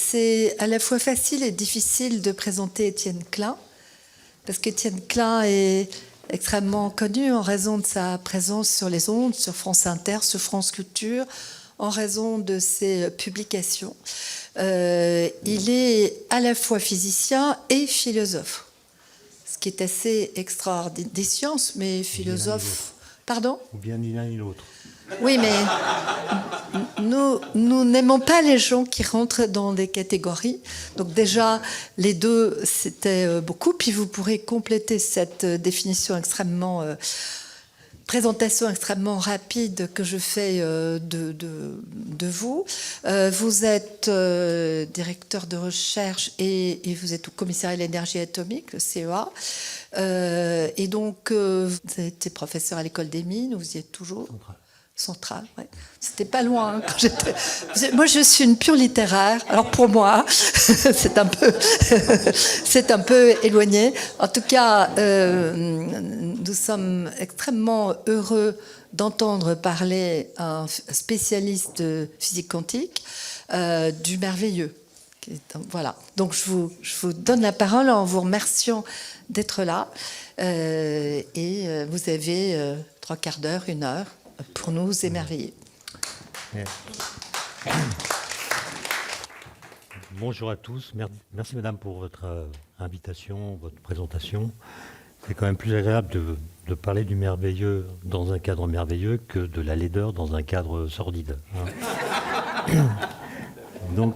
C'est à la fois facile et difficile de présenter Étienne Klein, parce qu'Étienne Klein est extrêmement connu en raison de sa présence sur les ondes, sur France Inter, sur France Culture, en raison de ses publications. Il est à la fois physicien et philosophe, ce qui est assez extraordinaire. Des sciences, mais philosophe... Pardon ? Ou bien ni l'un ni l'autre. Oui, mais nous n'aimons pas les gens qui rentrent dans des catégories. Donc déjà, les deux, c'était beaucoup. Puis vous pourrez compléter cette définition extrêmement... présentation extrêmement rapide que je fais de vous. Vous êtes directeur de recherche et vous êtes au commissariat de l'énergie atomique, le CEA. Et donc, vous avez été professeur à l'école des mines, vous y êtes toujours. Centrale, oui. C'était pas loin. Hein, quand j'étais... Moi, je suis une pure littéraire. Alors pour moi, c'est un peu éloigné. En tout cas, nous sommes extrêmement heureux d'entendre parler un spécialiste de physique quantique du merveilleux. Voilà. Donc je vous donne la parole en vous remerciant d'être là. Et vous avez 3 quarts d'heure, 1 heure. Pour nous émerveiller. Bonjour à tous. Merci madame pour votre invitation, votre présentation. C'est quand même plus agréable de parler du merveilleux dans un cadre merveilleux que de la laideur dans un cadre sordide. Donc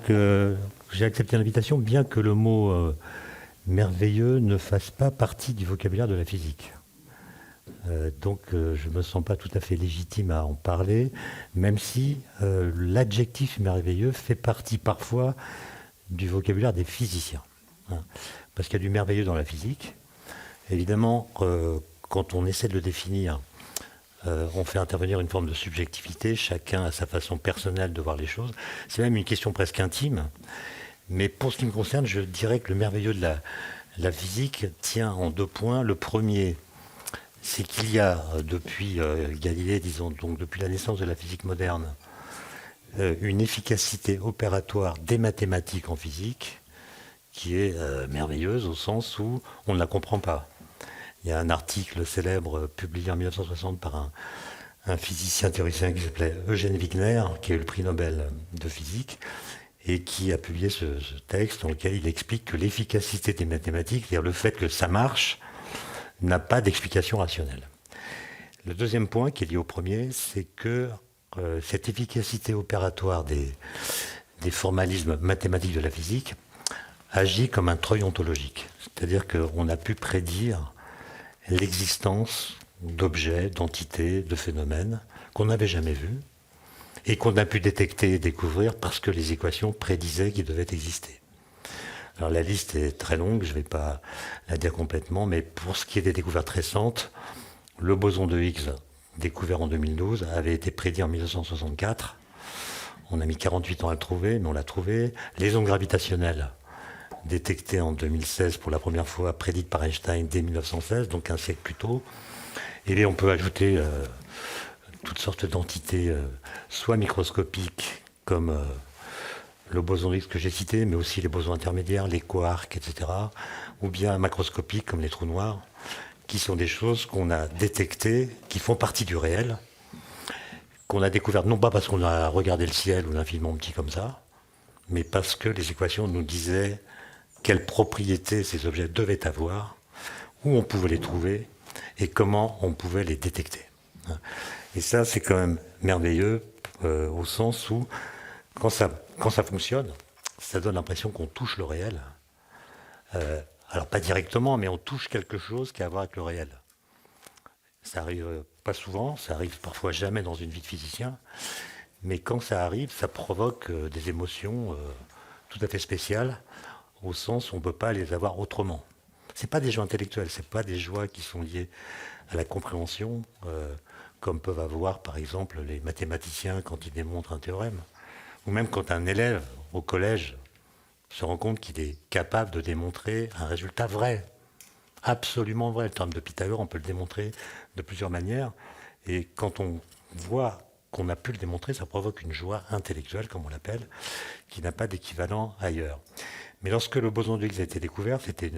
j'ai accepté l'invitation bien que le mot merveilleux ne fasse pas partie du vocabulaire de la physique. Donc je ne me sens pas tout à fait légitime à en parler, même si l'adjectif merveilleux fait partie parfois du vocabulaire des physiciens. Parce qu'il y a du merveilleux dans la physique. Évidemment, quand on essaie de le définir, on fait intervenir une forme de subjectivité, chacun a sa façon personnelle de voir les choses. C'est même une question presque intime. Mais pour ce qui me concerne, je dirais que le merveilleux de la physique tient en 2 points. Le premier, c'est qu'il y a, depuis Galilée, disons, donc depuis la naissance de la physique moderne, une efficacité opératoire des mathématiques en physique qui est merveilleuse au sens où on ne la comprend pas. Il y a un article célèbre publié en 1960 par un physicien théoricien qui s'appelait Eugène Wigner, qui a eu le prix Nobel de physique, et qui a publié ce texte dans lequel il explique que l'efficacité des mathématiques, c'est-à-dire le fait que ça marche, n'a pas d'explication rationnelle. Le deuxième point, qui est lié au premier, c'est que cette efficacité opératoire des formalismes mathématiques de la physique agit comme un treuil ontologique. C'est-à-dire qu'on a pu prédire l'existence d'objets, d'entités, de phénomènes qu'on n'avait jamais vus et qu'on a pu détecter et découvrir parce que les équations prédisaient qu'ils devaient exister. Alors la liste est très longue, je ne vais pas la dire complètement, mais pour ce qui est des découvertes récentes, le boson de Higgs, découvert en 2012, avait été prédit en 1964. On a mis 48 ans à le trouver, mais on l'a trouvé. Les ondes gravitationnelles, détectées en 2016 pour la première fois, prédites par Einstein dès 1916, donc un siècle plus tôt. Et là, on peut ajouter toutes sortes d'entités, soit microscopiques, comme le boson de Higgs que j'ai cité, mais aussi les bosons intermédiaires, les quarks, etc., ou bien macroscopiques, comme les trous noirs, qui sont des choses qu'on a détectées, qui font partie du réel, qu'on a découvertes non pas parce qu'on a regardé le ciel ou l'infiniment petit comme ça, mais parce que les équations nous disaient quelles propriétés ces objets devaient avoir, où on pouvait les trouver et comment on pouvait les détecter. Et ça, c'est quand même merveilleux au sens où, quand ça fonctionne, ça donne l'impression qu'on touche le réel. Alors pas directement, mais on touche quelque chose qui a à voir avec le réel. Ça arrive pas souvent, ça arrive parfois jamais dans une vie de physicien, mais quand ça arrive, ça provoque des émotions tout à fait spéciales, au sens où on ne peut pas les avoir autrement. Ce n'est pas des joies intellectuelles, ce n'est pas des joies qui sont liées à la compréhension, comme peuvent avoir par exemple les mathématiciens quand ils démontrent un théorème, ou même quand un élève au collège se rend compte qu'il est capable de démontrer un résultat vrai, absolument vrai. Le théorème de Pythagore, on peut le démontrer de plusieurs manières. Et quand on voit qu'on a pu le démontrer, ça provoque une joie intellectuelle, comme on l'appelle, qui n'a pas d'équivalent ailleurs. Mais lorsque le boson de Higgs a été découvert, c'était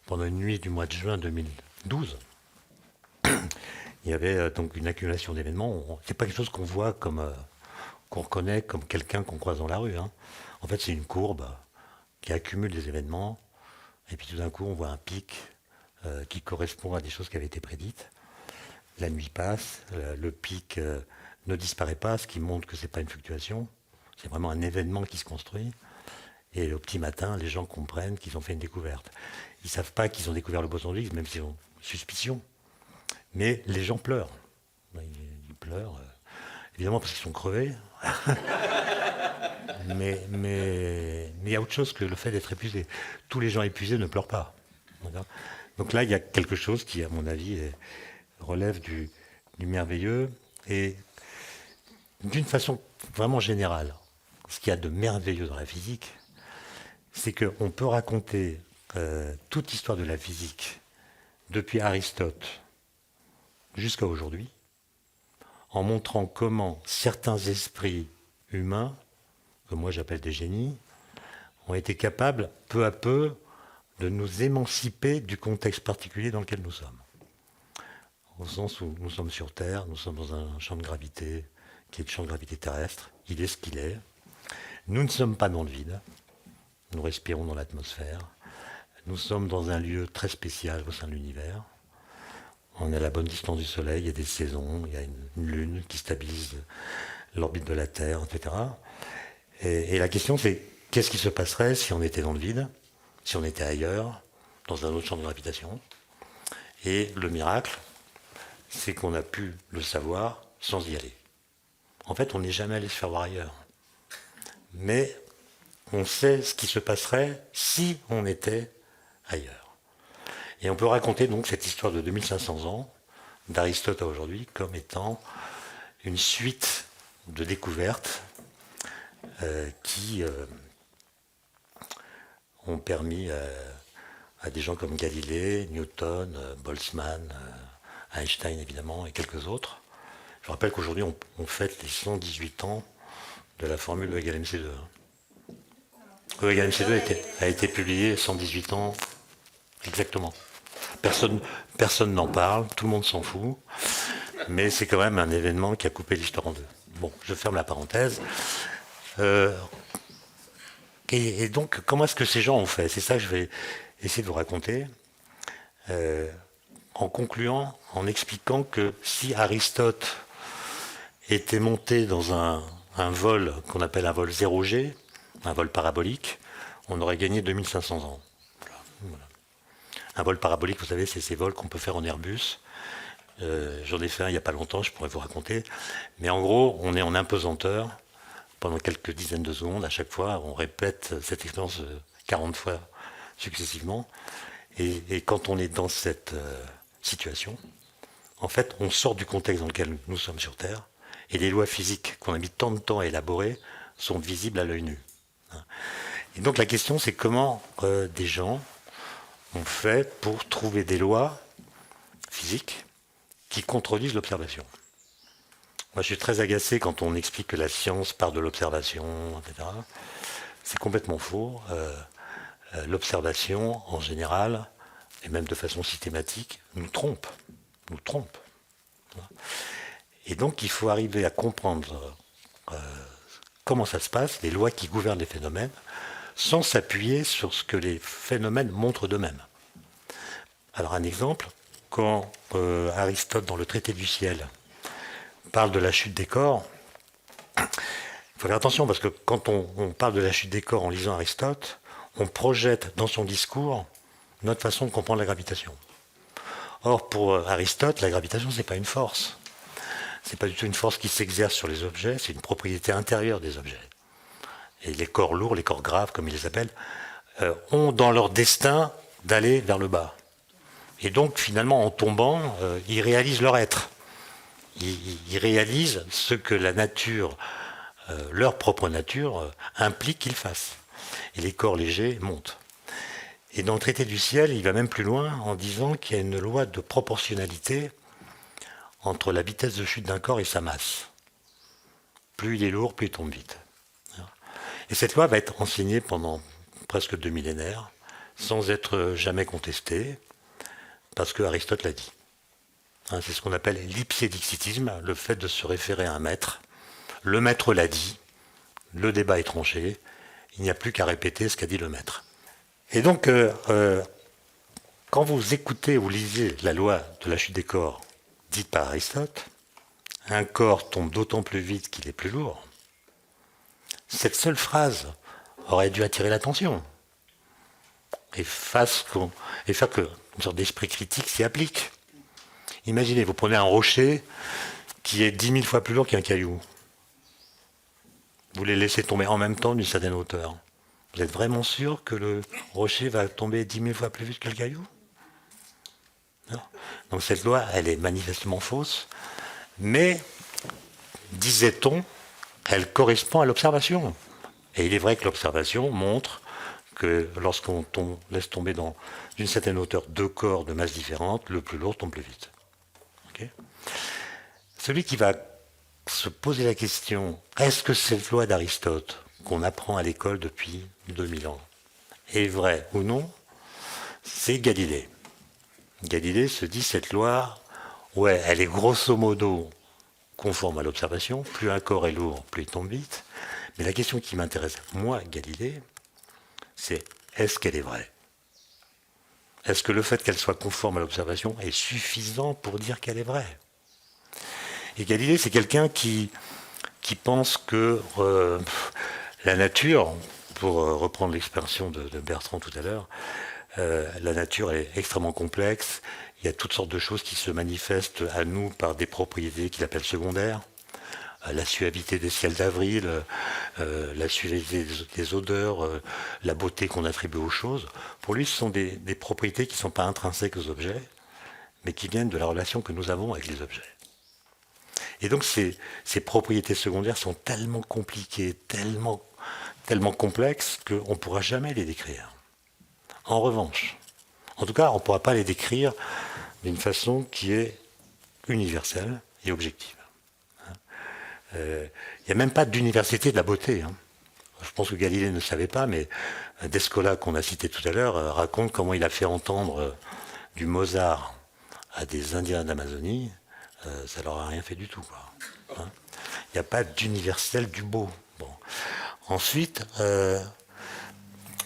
pendant une nuit du mois de juin 2012, il y avait donc une accumulation d'événements. C'est pas quelque chose qu'on voit comme qu'on reconnaît comme quelqu'un qu'on croise dans la rue. Hein. En fait, c'est une courbe qui accumule des événements, et puis tout d'un coup, on voit un pic qui correspond à des choses qui avaient été prédites. La nuit passe, le pic ne disparaît pas, ce qui montre que c'est pas une fluctuation. C'est vraiment un événement qui se construit. Et au petit matin, les gens comprennent qu'ils ont fait une découverte. Ils ne savent pas qu'ils ont découvert le boson de Higgs, même s'ils ont suspicion. Mais les gens pleurent. Ils pleurent, évidemment parce qu'ils sont crevés. mais il y a autre chose que le fait d'être épuisé. Tous les gens épuisés ne pleurent pas. Donc là, il y a quelque chose qui, à mon avis, relève du merveilleux. Et d'une façon vraiment générale, ce qu'il y a de merveilleux dans la physique, c'est qu'on peut raconter toute l'histoire de la physique, depuis Aristote jusqu'à aujourd'hui, en montrant comment certains esprits humains, que moi j'appelle des génies, ont été capables, peu à peu, de nous émanciper du contexte particulier dans lequel nous sommes. Au sens où nous sommes sur Terre, nous sommes dans un champ de gravité, qui est le champ de gravité terrestre, il est ce qu'il est. Nous ne sommes pas dans le vide, nous respirons dans l'atmosphère, nous sommes dans un lieu très spécial au sein de l'univers. On est à la bonne distance du Soleil, il y a des saisons, il y a une lune qui stabilise l'orbite de la Terre, etc. Et la question c'est, qu'est-ce qui se passerait si on était dans le vide, si on était ailleurs, dans un autre champ de gravitation? Et le miracle, c'est qu'on a pu le savoir sans y aller. En fait, on n'est jamais allé se faire voir ailleurs. Mais on sait ce qui se passerait si on était ailleurs. Et on peut raconter donc cette histoire de 2500 ans, d'Aristote à aujourd'hui, comme étant une suite de découvertes qui ont permis à des gens comme Galilée, Newton, Boltzmann, Einstein évidemment, et quelques autres. Je rappelle qu'aujourd'hui on fête les 118 ans de la formule E égale MC2. E égale MC2 a été publié 118 ans exactement. Personne n'en parle, tout le monde s'en fout, mais c'est quand même un événement qui a coupé l'histoire en deux. Bon, je ferme la parenthèse. Et donc, comment est-ce que ces gens ont fait? C'est ça que je vais essayer de vous raconter, en concluant, en expliquant que si Aristote était monté dans un vol qu'on appelle un vol 0G, un vol parabolique, on aurait gagné 2500 ans. Voilà. Un vol parabolique, vous savez, c'est ces vols qu'on peut faire en Airbus. J'en ai fait un il n'y a pas longtemps, je pourrais vous raconter. Mais en gros, on est en impesanteur pendant quelques dizaines de secondes. À chaque fois, on répète cette expérience 40 fois successivement. Et quand on est dans cette situation, en fait, on sort du contexte dans lequel nous sommes sur Terre. Et les lois physiques qu'on a mis tant de temps à élaborer sont visibles à l'œil nu. Et donc la question, c'est comment des gens ont fait pour trouver des lois physiques qui contredisent l'observation. Moi, je suis très agacé quand on explique que la science part de l'observation, etc. C'est complètement faux. L'observation, en général, et même de façon systématique, nous trompe. Nous trompe. Et donc, il faut arriver à comprendre comment ça se passe, les lois qui gouvernent les phénomènes, sans s'appuyer sur ce que les phénomènes montrent d'eux-mêmes. Alors, un exemple, quand Aristote, dans le traité du ciel, parle de la chute des corps, il faut faire attention parce que quand on parle de la chute des corps en lisant Aristote, on projette dans son discours notre façon de comprendre la gravitation. Or, pour Aristote, la gravitation, ce n'est pas une force. Ce n'est pas du tout une force qui s'exerce sur les objets, c'est une propriété intérieure des objets. Et les corps lourds, les corps graves, comme ils les appellent, ont dans leur destin d'aller vers le bas. Et donc, finalement, en tombant, ils réalisent leur être. Ils réalisent ce que la nature, leur propre nature, implique qu'ils fassent. Et les corps légers montent. Et dans le traité du ciel, il va même plus loin en disant qu'il y a une loi de proportionnalité entre la vitesse de chute d'un corps et sa masse. plus il est lourd, plus il tombe vite. Et cette loi va être enseignée pendant presque 2 millénaires, sans être jamais contestée, parce que Aristote l'a dit. C'est ce qu'on appelle l'ipsédixitisme, le fait de se référer à un maître. Le maître l'a dit, le débat est tranché, il n'y a plus qu'à répéter ce qu'a dit le maître. Et donc, quand vous écoutez ou lisez la loi de la chute des corps dite par Aristote, un corps tombe d'autant plus vite qu'il est plus lourd. Cette seule phrase aurait dû attirer l'attention et faire qu'une sorte d'esprit critique s'y applique. Imaginez, vous prenez un rocher qui est 10 000 fois plus lourd qu'un caillou. Vous les laissez tomber en même temps d'une certaine hauteur. Vous êtes vraiment sûr que le rocher va tomber 10 000 fois plus vite que le caillou? Non. Donc cette loi, elle est manifestement fausse, mais, disait-on, elle correspond à l'observation. Et il est vrai que l'observation montre que lorsqu'on laisse tomber d'une certaine hauteur 2 corps de masse différente, le plus lourd tombe plus vite. Okay. Celui qui va se poser la question, est-ce que cette loi d'Aristote, qu'on apprend à l'école depuis 2000 ans, est vraie ou non, c'est Galilée. Galilée se dit, cette loi, ouais, elle est grosso modo conforme à l'observation, plus un corps est lourd, plus il tombe vite. Mais la question qui m'intéresse, moi, Galilée, c'est est-ce qu'elle est vraie? Est-ce que le fait qu'elle soit conforme à l'observation est suffisant pour dire qu'elle est vraie? Et Galilée, c'est quelqu'un qui pense que la nature, pour reprendre l'expression de Bertrand tout à l'heure, la nature est extrêmement complexe. Il y a toutes sortes de choses qui se manifestent à nous par des propriétés qu'il appelle secondaires. La suavité des ciels d'avril, la suavité des odeurs, la beauté qu'on attribue aux choses. Pour lui, ce sont des propriétés qui ne sont pas intrinsèques aux objets, mais qui viennent de la relation que nous avons avec les objets. Et donc ces propriétés secondaires sont tellement compliquées, tellement complexes, qu'on ne pourra jamais les décrire. En revanche, en tout cas, on ne pourra pas les décrire d'une façon qui est universelle et objective. Il n'y a même pas d'universalité de la beauté. Je pense que Galilée ne savait pas, mais Descola, qu'on a cité tout à l'heure, raconte comment il a fait entendre du Mozart à des Indiens d'Amazonie. Ça leur a rien fait du tout, quoi. Il n'y a pas d'universel du beau. Bon. Ensuite,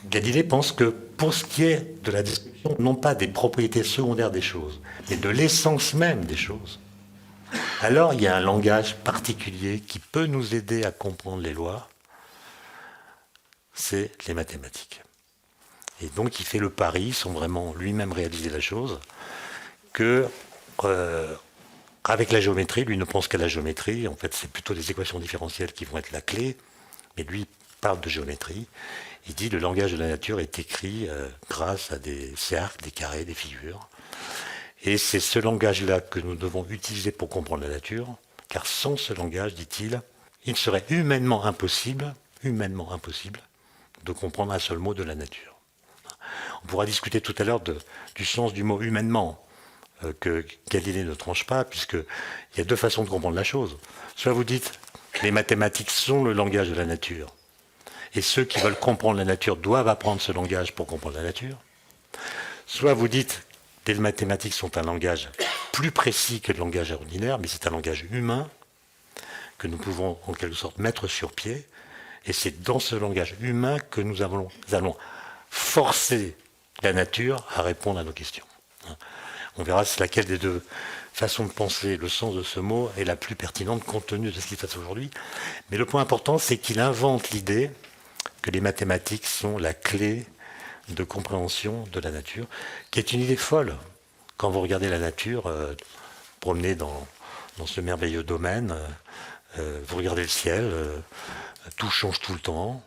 Galilée pense que pour ce qui est de la description, non pas des propriétés secondaires des choses, mais de l'essence même des choses, alors il y a un langage particulier qui peut nous aider à comprendre les lois, c'est les mathématiques. Et donc il fait le pari, sans vraiment lui-même réaliser la chose, que avec la géométrie, lui ne pense qu'à la géométrie, en fait c'est plutôt des équations différentielles qui vont être la clé, mais lui parle de géométrie. Il dit que le langage de la nature est écrit grâce à des cercles, des carrés, des figures. Et c'est ce langage-là que nous devons utiliser pour comprendre la nature, car sans ce langage, dit-il, il serait humainement impossible de comprendre un seul mot de la nature. On pourra discuter tout à l'heure du sens du mot humainement, que Galilée ne tranche pas, puisqu'il y a 2 façons de comprendre la chose. Soit vous dites que les mathématiques sont le langage de la nature, et ceux qui veulent comprendre la nature doivent apprendre ce langage pour comprendre la nature. Soit vous dites que les mathématiques sont un langage plus précis que le langage ordinaire, mais c'est un langage humain que nous pouvons en quelque sorte mettre sur pied, et c'est dans ce langage humain que nous allons forcer la nature à répondre à nos questions. On verra laquelle des 2 façons de penser le sens de ce mot est la plus pertinente compte tenu de ce qui se passe aujourd'hui. Mais le point important, c'est qu'il invente l'idée que les mathématiques sont la clé de compréhension de la nature, qui est une idée folle. Quand vous regardez la nature, promener dans ce merveilleux domaine, vous regardez le ciel, tout change tout le temps.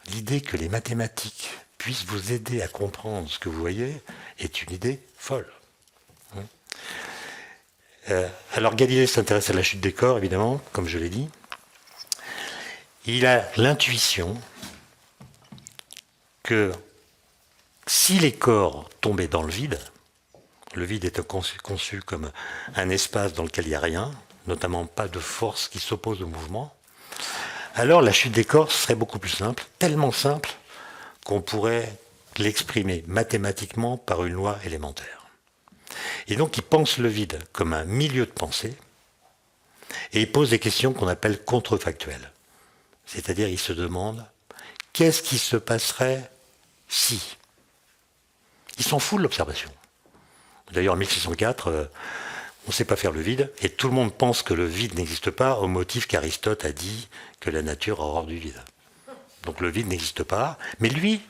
L'idée que les mathématiques puissent vous aider à comprendre ce que vous voyez est une idée folle. Alors Galilée s'intéresse à la chute des corps, évidemment, comme je l'ai dit. Il a l'intuition que si les corps tombaient dans le vide étant conçu comme un espace dans lequel il n'y a rien, notamment pas de force qui s'oppose au mouvement, alors la chute des corps serait beaucoup plus simple, tellement simple qu'on pourrait l'exprimer mathématiquement par une loi élémentaire. Et donc il pense le vide comme un milieu de pensée, et il pose des questions qu'on appelle contrefactuelles. C'est-à-dire il se demande, qu'est-ce qui se passerait si? Il s'en fout de l'observation. D'ailleurs en 1604, on ne sait pas faire le vide, et tout le monde pense que le vide n'existe pas au motif qu'Aristote a dit que la nature a horreur du vide. Donc le vide n'existe pas, mais lui,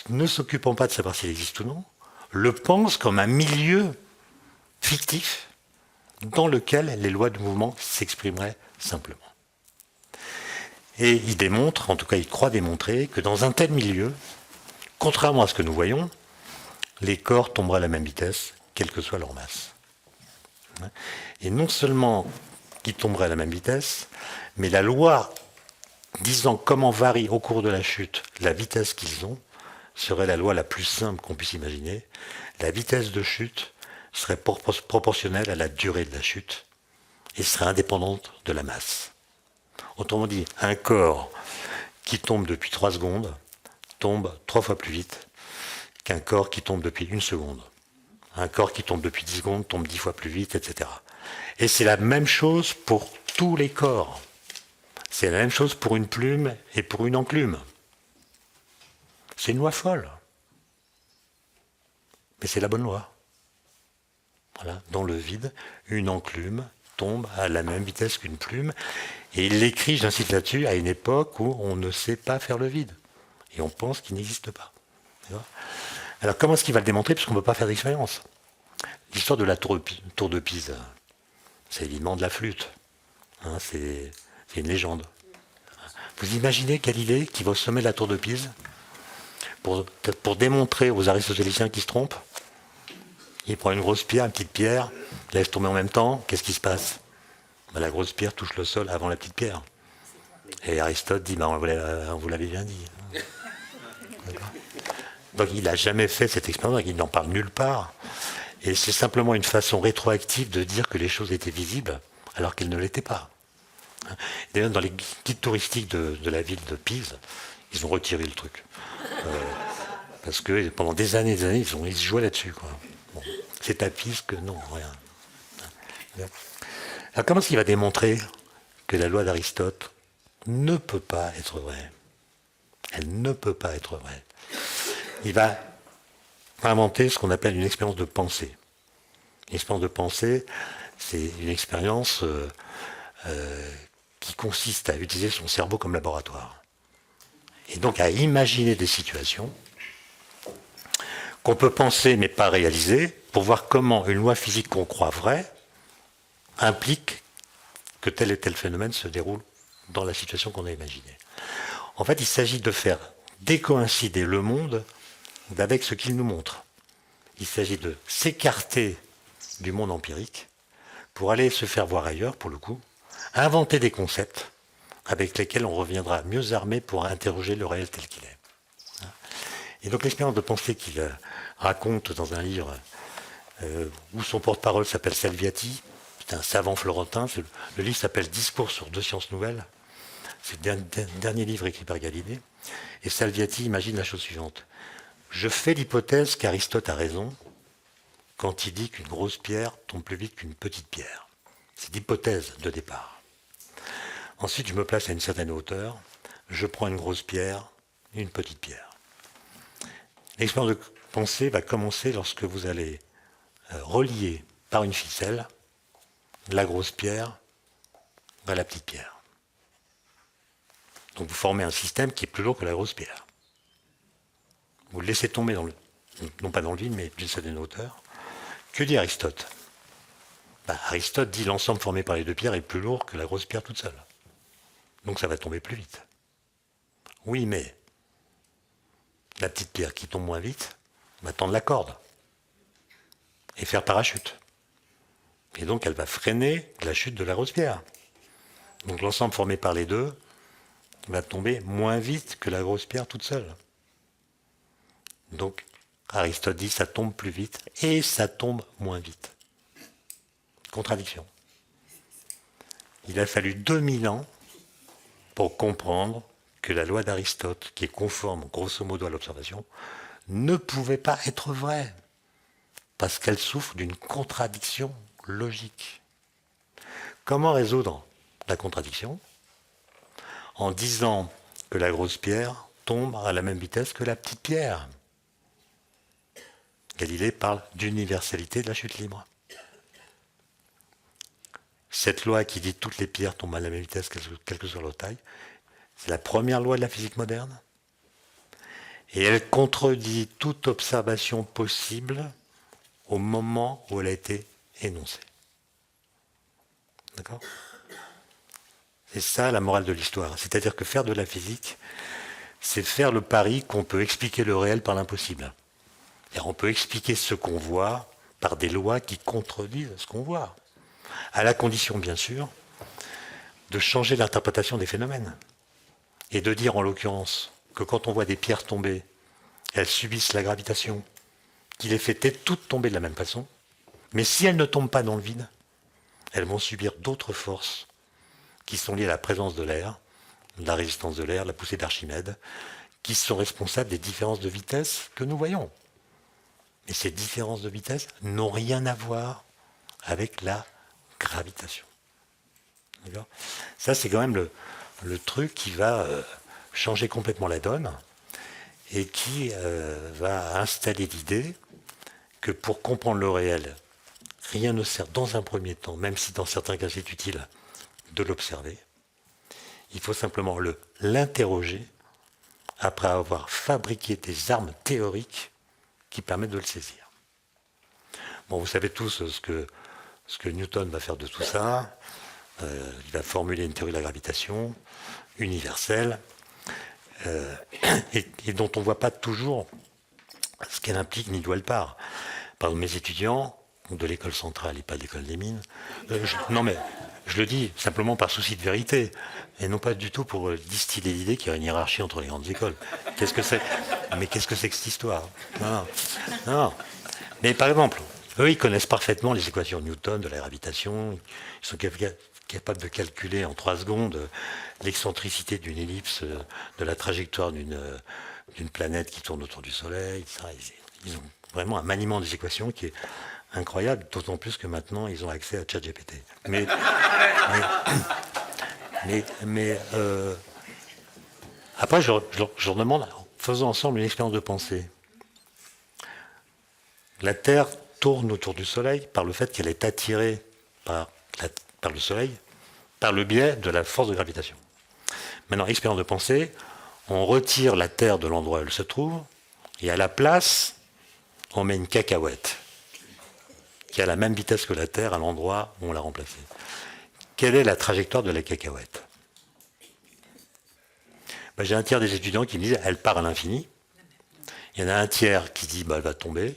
ne s'occupant pas de savoir s'il existe ou non, le pense comme un milieu fictif dans lequel les lois du mouvement s'exprimeraient simplement. Et il démontre, en tout cas il croit démontrer, que dans un tel milieu, contrairement à ce que nous voyons, les corps tomberaient à la même vitesse, quelle que soit leur masse. Et non seulement qu'ils tomberaient à la même vitesse, mais la loi disant comment varie au cours de la chute la vitesse qu'ils ont, serait la loi la plus simple qu'on puisse imaginer. La vitesse de chute serait proportionnelle à la durée de la chute et serait indépendante de la masse. Autrement dit, un corps qui tombe depuis 3 secondes tombe 3 fois plus vite qu'un corps qui tombe depuis 1 seconde. Un corps qui tombe depuis 10 secondes tombe 10 fois plus vite, etc. Et c'est la même chose pour tous les corps. C'est la même chose pour une plume et pour une enclume. C'est une loi folle. Mais c'est la bonne loi. Voilà. Dans le vide, une enclume tombe à la même vitesse qu'une plume. Et il l'écrit, j'insiste là-dessus, à une époque où on ne sait pas faire le vide. Et on pense qu'il n'existe pas. Alors comment est-ce qu'il va le démontrer, puisqu'on ne peut pas faire d'expérience? L'histoire de la tour de Pise, c'est évidemment de la flûte. Hein, c'est une légende. Vous imaginez Galilée qui va au sommet de la tour de Pise pour démontrer aux aristotéliciens qui se trompent? Il prend une grosse pierre, une petite pierre, laisse tomber en même temps, qu'est-ce qui se passe? La grosse pierre touche le sol avant la petite pierre. Et Aristote dit, on vous l'avait bien dit. Donc il n'a jamais fait cette expérience, il n'en parle nulle part. Et c'est simplement une façon rétroactive de dire que les choses étaient visibles alors qu'elles ne l'étaient pas. D'ailleurs, dans les guides touristiques de la ville de Pise, ils ont retiré le truc. Parce que pendant des années, ils se jouaient là-dessus. Bon, c'est à Pise que non, rien. Alors comment est-ce qu'il va démontrer que la loi d'Aristote ne peut pas être vraie? Elle ne peut pas être vraie. Il va inventer ce qu'on appelle une expérience de pensée. Une expérience de pensée, c'est une expérience qui consiste à utiliser son cerveau comme laboratoire. Et donc à imaginer des situations qu'on peut penser mais pas réaliser, pour voir comment une loi physique qu'on croit vraie implique que tel et tel phénomène se déroule dans la situation qu'on a imaginée. En fait, il s'agit de faire décoïncider le monde avec ce qu'il nous montre. Il s'agit de s'écarter du monde empirique pour aller se faire voir ailleurs, pour le coup, inventer des concepts avec lesquels on reviendra mieux armé pour interroger le réel tel qu'il est. Et donc l'expérience de pensée qu'il raconte dans un livre où son porte-parole s'appelle Salviati, c'est un savant florentin, le livre s'appelle Discours sur 2 sciences nouvelles, c'est le dernier livre écrit par Galilée, et Salviati imagine la chose suivante. Je fais l'hypothèse qu'Aristote a raison quand il dit qu'une grosse pierre tombe plus vite qu'une petite pierre. C'est l'hypothèse de départ. Ensuite, je me place à une certaine hauteur, je prends une grosse pierre, une petite pierre. L'expérience de pensée va commencer lorsque vous allez relier par une ficelle la grosse pierre à la petite pierre. Donc vous formez un système qui est plus lourd que la grosse pierre. Vous le laissez tomber dans non pas dans le vide, mais d'une certaine hauteur. Que dit Aristote? Aristote dit l'ensemble formé par les 2 pierres est plus lourd que la grosse pierre toute seule. Donc ça va tomber plus vite. Oui, mais la petite pierre qui tombe moins vite va tendre la corde et faire parachute. Et donc elle va freiner la chute de la grosse pierre. Donc l'ensemble formé par les 2 va tomber moins vite que la grosse pierre toute seule. Donc Aristote dit ça tombe plus vite et ça tombe moins vite. Contradiction. Il a fallu 2000 ans pour comprendre que la loi d'Aristote, qui est conforme grosso modo à l'observation, ne pouvait pas être vraie, parce qu'elle souffre d'une contradiction logique. Comment résoudre la contradiction? En disant que la grosse pierre tombe à la même vitesse que la petite pierre. Galilée parle d'universalité de la chute libre. Cette loi qui dit que toutes les pierres tombent à la même vitesse, quelle que soit leur taille, c'est la première loi de la physique moderne. Et elle contredit toute observation possible au moment où elle a été énoncée. D'accord? C'est ça la morale de l'histoire. C'est-à-dire que faire de la physique, c'est faire le pari qu'on peut expliquer le réel par l'impossible. Et on peut expliquer ce qu'on voit par des lois qui contredisent ce qu'on voit. À la condition, bien sûr, de changer l'interprétation des phénomènes. Et de dire, en l'occurrence, que quand on voit des pierres tomber, elles subissent la gravitation, qui les fait toutes tomber de la même façon. Mais si elles ne tombent pas dans le vide, elles vont subir d'autres forces qui sont liées à la présence de l'air, la résistance de l'air, la poussée d'Archimède, qui sont responsables des différences de vitesse que nous voyons. Et ces différences de vitesse n'ont rien à voir avec la gravitation. D'accord ? Ça, c'est quand même le truc qui va changer complètement la donne et qui va installer l'idée que pour comprendre le réel, rien ne sert dans un premier temps, même si dans certains cas c'est utile, de l'observer. Il faut simplement l'interroger après avoir fabriqué des armes théoriques qui permettent de le saisir. Bon, vous savez tous ce que Newton va faire de tout ça. Il va formuler une théorie de la gravitation universelle et dont on ne voit pas toujours ce qu'elle implique ni d'où elle part. Par exemple, mes étudiants de l'école centrale et pas de l'école des mines, non mais je le dis simplement par souci de vérité, et non pas du tout pour distiller l'idée qu'il y a une hiérarchie entre les grandes écoles. Qu'est-ce que c'est? Mais qu'est-ce que c'est que cette histoire? Non. Mais par exemple, eux, ils connaissent parfaitement les équations de Newton, de la gravitation. Ils sont capables de calculer en 3 secondes l'excentricité d'une ellipse, de la trajectoire d'une planète qui tourne autour du Soleil. Ils ont vraiment un maniement des équations qui est incroyable, d'autant plus que maintenant, ils ont accès à ChatGPT. Mais après, je leur demande, faisons ensemble une expérience de pensée. La Terre tourne autour du Soleil par le fait qu'elle est attirée par le Soleil, par le biais de la force de gravitation. Maintenant, expérience de pensée, on retire la Terre de l'endroit où elle se trouve, et à la place, on met une cacahuète qui a la même vitesse que la Terre à l'endroit où on l'a remplacée. Quelle est la trajectoire de la cacahuète? J'ai un tiers des étudiants qui me disent elle part à l'infini. Il y en a un tiers qui dit elle va tomber.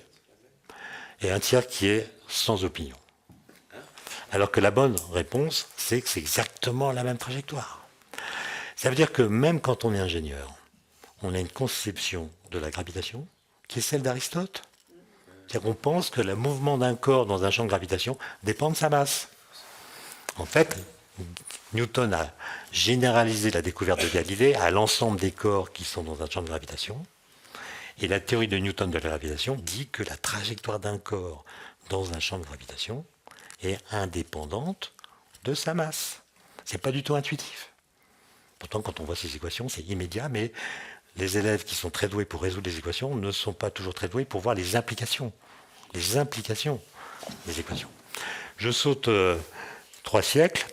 Et un tiers qui est sans opinion. Alors que la bonne réponse, c'est que c'est exactement la même trajectoire. Ça veut dire que même quand on est ingénieur, on a une conception de la gravitation qui est celle d'Aristote. C'est-à-dire qu'on pense que le mouvement d'un corps dans un champ de gravitation dépend de sa masse. En fait, Newton a généralisé la découverte de Galilée à l'ensemble des corps qui sont dans un champ de gravitation. Et la théorie de Newton de la gravitation dit que la trajectoire d'un corps dans un champ de gravitation est indépendante de sa masse. C'est pas du tout intuitif. Pourtant, quand on voit ces équations, c'est immédiat, mais les élèves qui sont très doués pour résoudre les équations ne sont pas toujours très doués pour voir les implications des équations. Je saute 3 siècles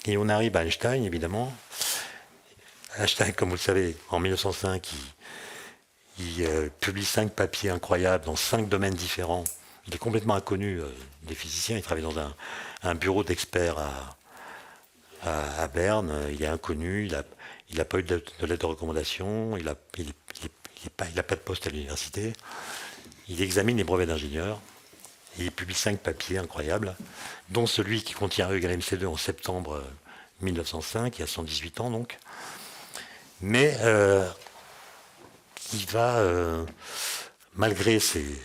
et on arrive à Einstein, évidemment. Einstein, comme vous le savez, en 1905, il publie 5 papiers incroyables dans 5 domaines différents. Il est complètement inconnu des physiciens. Il travaille dans un bureau d'experts à Berne. Il est inconnu. Il n'a pas eu de lettre de recommandation. Il n'a pas de poste à l'université. Il examine les brevets d'ingénieur. Il publie 5 papiers incroyables, dont celui qui contient E = mc2 en septembre 1905, il y a 118 ans donc. Mais qui va, malgré ces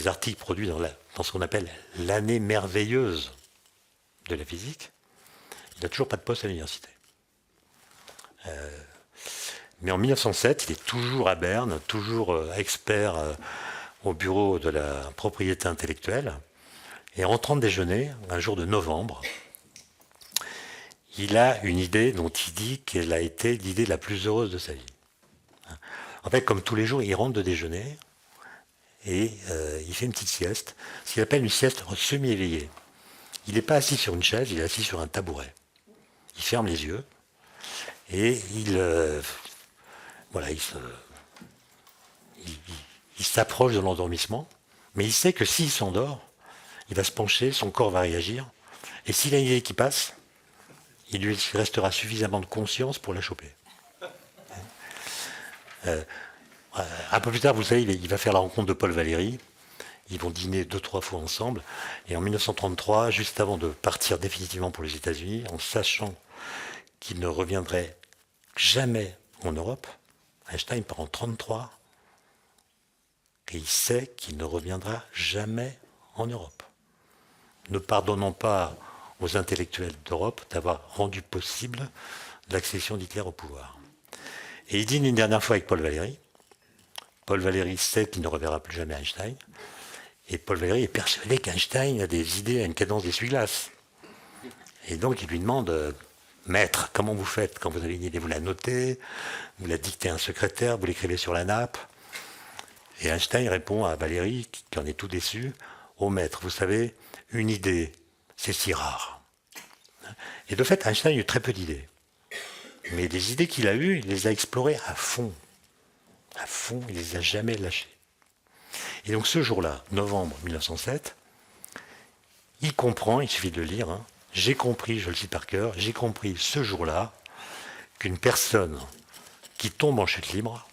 articles produits dans ce qu'on appelle l'année merveilleuse de la physique, il n'a toujours pas de poste à l'université. Mais en 1907, il est toujours à Berne, toujours expert au bureau de la propriété intellectuelle. Et en rentrant de déjeuner, un jour de novembre, il a une idée dont il dit qu'elle a été l'idée la plus heureuse de sa vie. En fait, comme tous les jours, il rentre de déjeuner et il fait une petite sieste, ce qu'il appelle une sieste semi-éveillée. Il n'est pas assis sur une chaise, il est assis sur un tabouret. Il ferme les yeux et il s'approche de l'endormissement, mais il sait que s'il s'endort, il va se pencher, son corps va réagir, et s'il a une idée qui passe, il lui restera suffisamment de conscience pour la choper. Un peu plus tard, vous savez, il va faire la rencontre de Paul Valéry. Ils vont dîner 2-3 fois ensemble. Et en 1933, juste avant de partir définitivement pour les États-Unis, en sachant qu'il ne reviendrait jamais en Europe, Einstein part en 1933, et il sait qu'il ne reviendra jamais en Europe. Ne pardonnons pas aux intellectuels d'Europe d'avoir rendu possible l'accession d'Hitler au pouvoir. Et il dîne une dernière fois avec Paul Valéry. Paul Valéry sait qu'il ne reverra plus jamais Einstein. Et Paul Valéry est persuadé qu'Einstein a des idées à une cadence d'essuie-glace. Et donc il lui demande, maître, comment vous faites quand vous avez une idée? Vous la notez, vous la dictez à un secrétaire, vous l'écrivez sur la nappe. Et Einstein répond à Valéry, qui en est tout déçu, oh maître, vous savez, une idée, c'est si rare. Et de fait, Einstein a eu très peu d'idées. Mais les idées qu'il a eues, il les a explorées à fond. À fond, il ne les a jamais lâchées. Et donc ce jour-là, novembre 1907, il comprend, il suffit de le lire, hein, j'ai compris, je le cite par cœur, j'ai compris ce jour-là qu'une personne qui tombe en chute libre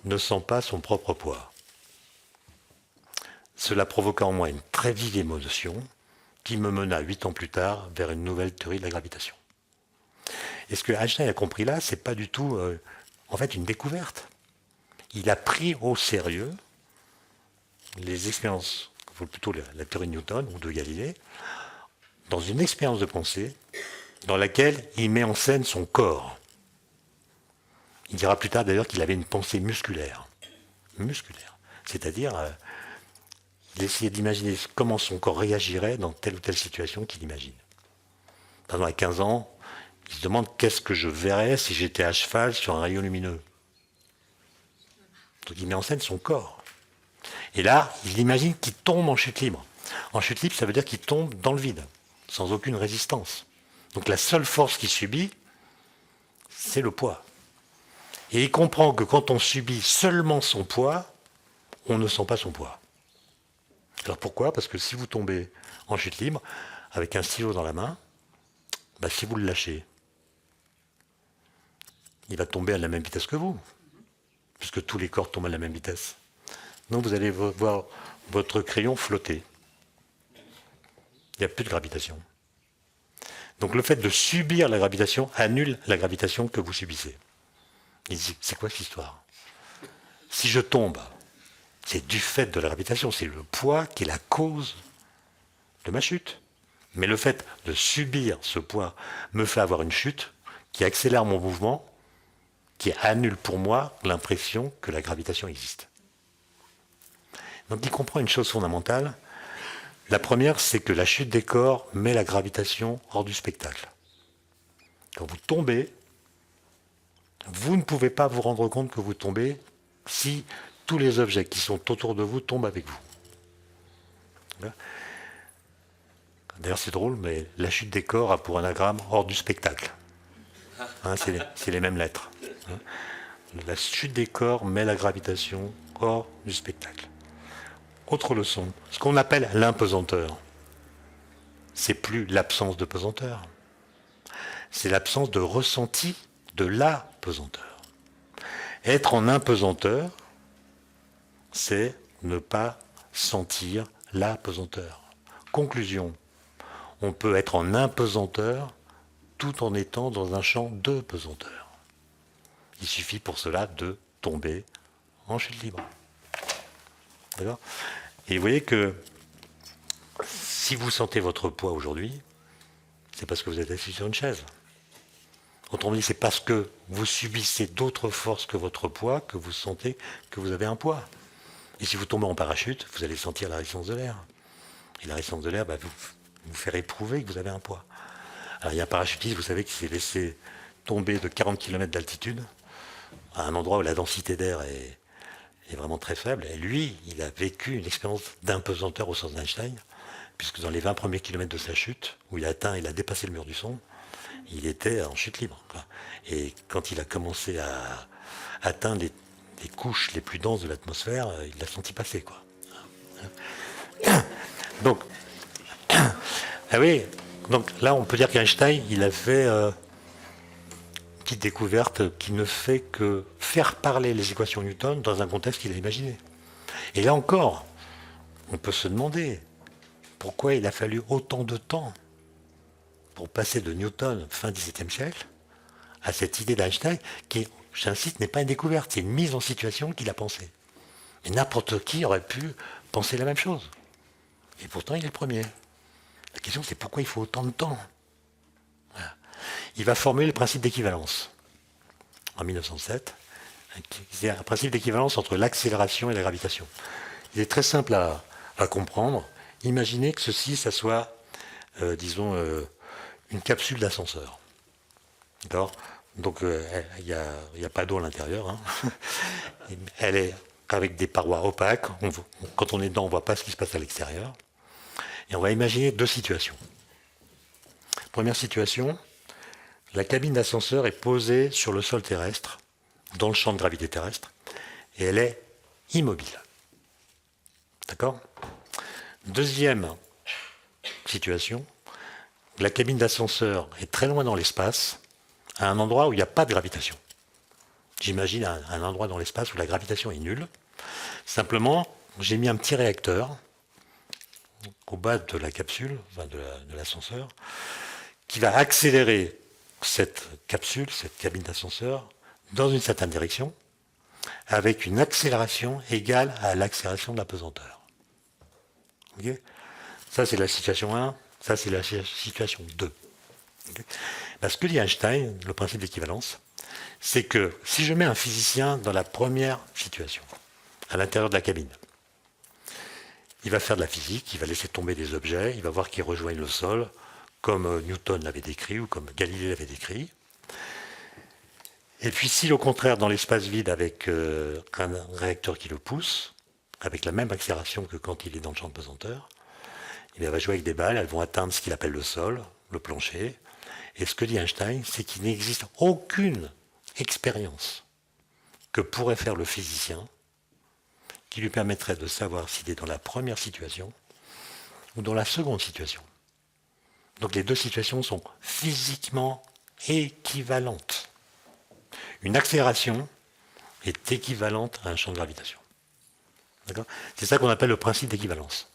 ne sent pas son propre poids. Cela provoqua en moi une très vive émotion qui me mena 8 ans plus tard vers une nouvelle théorie de la gravitation. Et ce que Einstein a compris là, c'est pas du tout en fait une découverte. Il a pris au sérieux les expériences, ou plutôt la théorie de Newton ou de Galilée, dans une expérience de pensée dans laquelle il met en scène son corps. Il dira plus tard d'ailleurs qu'il avait une pensée musculaire. Musculaire. C'est-à-dire, il essayait d'imaginer comment son corps réagirait dans telle ou telle situation qu'il imagine. Par exemple, à 15 ans, il se demande qu'est-ce que je verrais si j'étais à cheval sur un rayon lumineux. Donc il met en scène son corps. Et là, il imagine qu'il tombe en chute libre. En chute libre, ça veut dire qu'il tombe dans le vide, sans aucune résistance. Donc la seule force qu'il subit, c'est le poids. Et il comprend que quand on subit seulement son poids, on ne sent pas son poids. Alors pourquoi? Parce que si vous tombez en chute libre, avec un stylo dans la main, si vous le lâchez, il va tomber à la même vitesse que vous, puisque tous les corps tombent à la même vitesse. Donc vous allez voir votre crayon flotter. Il n'y a plus de gravitation. Donc le fait de subir la gravitation annule la gravitation que vous subissez. Il dit, c'est quoi cette histoire? Si je tombe, c'est du fait de la gravitation, c'est le poids qui est la cause de ma chute. Mais le fait de subir ce poids me fait avoir une chute qui accélère mon mouvement, qui annule pour moi l'impression que la gravitation existe. Donc il comprend une chose fondamentale. La première, c'est que la chute des corps met la gravitation hors du spectacle. Quand vous tombez, vous ne pouvez pas vous rendre compte que vous tombez si tous les objets qui sont autour de vous tombent avec vous. D'ailleurs, c'est drôle, mais la chute des corps a pour anagramme hors du spectacle. C'est les mêmes lettres. La chute des corps met la gravitation hors du spectacle. Autre leçon, ce qu'on appelle l'impesanteur, c'est plus l'absence de pesanteur, c'est l'absence de ressenti de la pesanteur. Être en impesanteur, c'est ne pas sentir la pesanteur. Conclusion, on peut être en impesanteur tout en étant dans un champ de pesanteur. Il suffit pour cela de tomber en chute libre. D'accord ? Et vous voyez que si vous sentez votre poids aujourd'hui, c'est parce que vous êtes assis sur une chaise. Autrement dit, c'est parce que vous subissez d'autres forces que votre poids que vous sentez que vous avez un poids. Et si vous tombez en parachute, vous allez sentir la résistance de l'air. Et la résistance de l'air va vous faire éprouver que vous avez un poids. Alors il y a un parachutiste, vous savez, qui s'est laissé tomber de 40 km d'altitude à un endroit où la densité d'air est vraiment très faible. Et lui, il a vécu une expérience d'impesanteur au sens d'Einstein, puisque dans les 20 premiers kilomètres de sa chute, où il a dépassé le mur du son, il était en chute libre. Et quand il a commencé à atteindre les couches les plus denses de l'atmosphère, il l'a senti passer, quoi. Donc, ah oui, donc là, on peut dire qu'Einstein, il a fait une petite découverte qui ne fait que faire parler les équations Newton dans un contexte qu'il a imaginé. Et là encore, on peut se demander pourquoi il a fallu autant de temps pour passer de Newton, fin XVIIe siècle, à cette idée d'Einstein, qui, j'insiste, n'est pas une découverte, c'est une mise en situation qu'il a pensée. Et n'importe qui aurait pu penser la même chose. Et pourtant, il est le premier. La question, c'est pourquoi il faut autant de temps. Voilà. Il va formuler le principe d'équivalence en 1907. C'est un principe d'équivalence entre l'accélération et la gravitation. Il est très simple à comprendre. Imaginez que ceci, ça soit, disons, une capsule d'ascenseur. D'accord ? Donc, il n'y a pas d'eau à l'intérieur. Hein. Elle est avec des parois opaques. Quand on est dedans, on ne voit pas ce qui se passe à l'extérieur. Et on va imaginer deux situations. Première situation, la cabine d'ascenseur est posée sur le sol terrestre, dans le champ de gravité terrestre, et elle est immobile. D'accord ? Deuxième situation, la cabine d'ascenseur est très loin dans l'espace, à un endroit où il n'y a pas de gravitation. J'imagine un endroit dans l'espace où la gravitation est nulle. Simplement, j'ai mis un petit réacteur au bas de la capsule, enfin de l'ascenseur, qui va accélérer cette capsule, cette cabine d'ascenseur, dans une certaine direction, avec une accélération égale à l'accélération de la pesanteur. Okay ? Ça, c'est la situation 1, ça, c'est la situation 2. Okay ? Ce que dit Einstein, le principe d'équivalence, c'est que si je mets un physicien dans la première situation, à l'intérieur de la cabine, il va faire de la physique, il va laisser tomber des objets, il va voir qu'ils rejoignent le sol, comme Newton l'avait décrit ou comme Galilée l'avait décrit. Et puis si au contraire, dans l'espace vide avec un réacteur qui le pousse, avec la même accélération que quand il est dans le champ de pesanteur, il va jouer avec des balles, elles vont atteindre ce qu'il appelle le sol, le plancher. Et ce que dit Einstein, c'est qu'il n'existe aucune expérience que pourrait faire le physicien qui lui permettrait de savoir s'il est dans la première situation ou dans la seconde situation. Donc les deux situations sont physiquement équivalentes. Une accélération est équivalente à un champ de gravitation. D'accord ? C'est ça qu'on appelle le principe d'équivalence.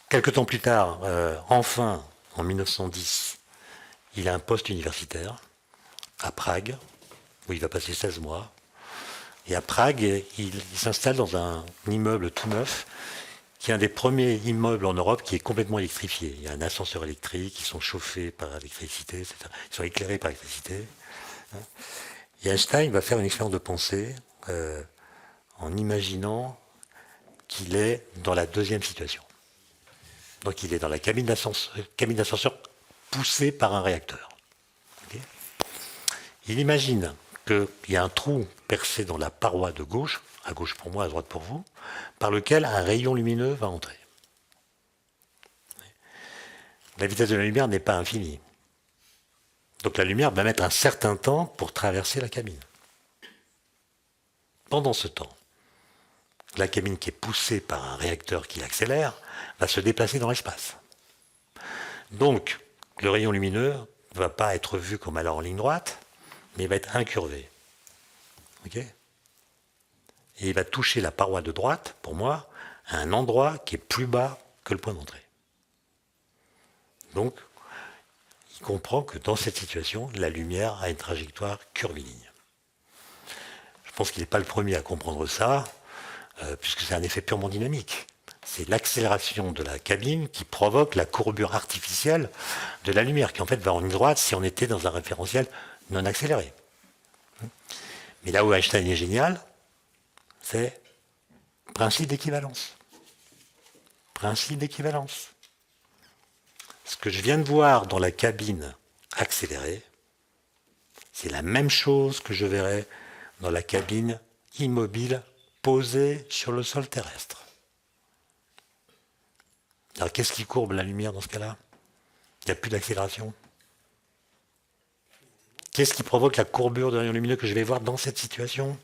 Quelque temps plus tard, enfin, en 1910, il a un poste universitaire à Prague, où il va passer 16 mois. Et à Prague, il s'installe dans un immeuble tout neuf, qui est un des premiers immeubles en Europe qui est complètement électrifié. Il y a un ascenseur électrique, ils sont chauffés par l'électricité, etc. Ils sont éclairés par l'électricité. Et Einstein va faire une expérience de pensée en imaginant qu'il est dans la deuxième situation. Donc il est dans la cabine d'ascenseur poussée par un réacteur. Okay ? Il imagine qu'il y a un trou percé dans la paroi de gauche, à gauche pour moi, à droite pour vous, par lequel un rayon lumineux va entrer. La vitesse de la lumière n'est pas infinie. Donc la lumière va mettre un certain temps pour traverser la cabine. Pendant ce temps, la cabine qui est poussée par un réacteur qui l'accélère va se déplacer dans l'espace. Donc, le rayon lumineux ne va pas être vu comme allant en ligne droite, mais il va être incurvé. Okay ? Et il va toucher la paroi de droite, pour moi, à un endroit qui est plus bas que le point d'entrée. Donc, il comprend que dans cette situation, la lumière a une trajectoire curviligne. Je pense qu'il n'est pas le premier à comprendre ça, puisque c'est un effet purement dynamique. C'est l'accélération de la cabine qui provoque la courbure artificielle de la lumière, qui en fait va en ligne droite si on était dans un référentiel non accéléré. Mais là où Einstein est génial, c'est principe d'équivalence. Principe d'équivalence. Ce que je viens de voir dans la cabine accélérée, c'est la même chose que je verrai dans la cabine immobile posée sur le sol terrestre. Alors qu'est-ce qui courbe la lumière dans ce cas-là? Il n'y a plus d'accélération. Qu'est-ce qui provoque la courbure de rayon lumineux que je vais voir dans cette situation?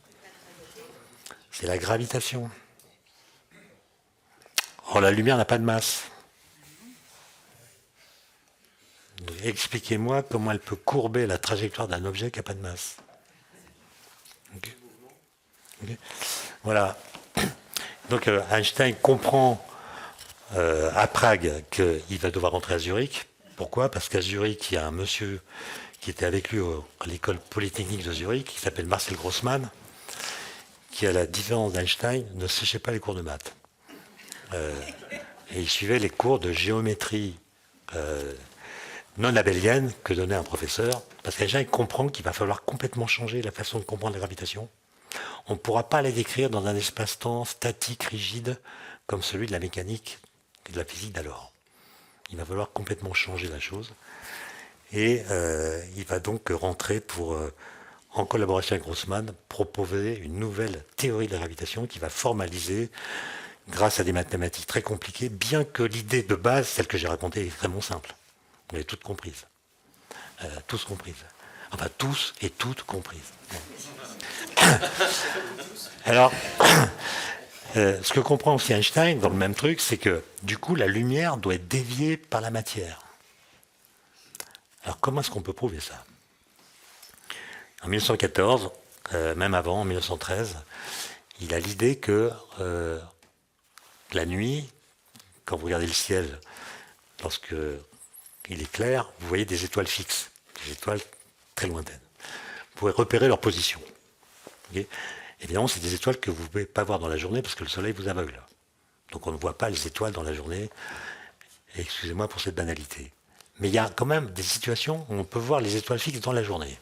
C'est la gravitation. Or, la lumière n'a pas de masse. Expliquez-moi comment elle peut courber la trajectoire d'un objet qui n'a pas de masse. Okay. Okay. Voilà. Donc Einstein comprend à Prague qu'il va devoir rentrer à Zurich. Pourquoi? Parce qu'à Zurich, il y a un monsieur qui était avec lui à l'école polytechnique de Zurich, qui s'appelle Marcel Grossmann, qui, à la différence d'Einstein, ne séchait pas les cours de maths. Et il suivait les cours de géométrie non abélienne que donnait un professeur, parce qu'Einstein comprend qu'il va falloir complètement changer la façon de comprendre la gravitation. On ne pourra pas les décrire dans un espace-temps statique, rigide, comme celui de la mécanique et de la physique d'alors. Il va falloir complètement changer la chose. Et il va donc rentrer pour, en collaboration avec Grossmann, proposer une nouvelle théorie de la gravitation qui va formaliser, grâce à des mathématiques très compliquées, bien que l'idée de base, celle que j'ai racontée, est extrêmement simple. Vous l'avez toutes comprises. Tous comprises. Enfin, tous et toutes comprises. Alors, ce que comprend aussi Einstein dans le même truc, c'est que du coup, la lumière doit être déviée par la matière. Alors, comment est-ce qu'on peut prouver ça? En 1914, même avant, en 1913, il a l'idée que la nuit, quand vous regardez le ciel, lorsque il est clair, vous voyez des étoiles fixes, des étoiles très lointaines. Vous pouvez repérer leur position. Okay. Évidemment, c'est des étoiles que vous ne pouvez pas voir dans la journée parce que le soleil vous aveugle. Donc on ne voit pas les étoiles dans la journée. Excusez-moi pour cette banalité. Mais il y a quand même des situations où on peut voir les étoiles fixes dans la journée.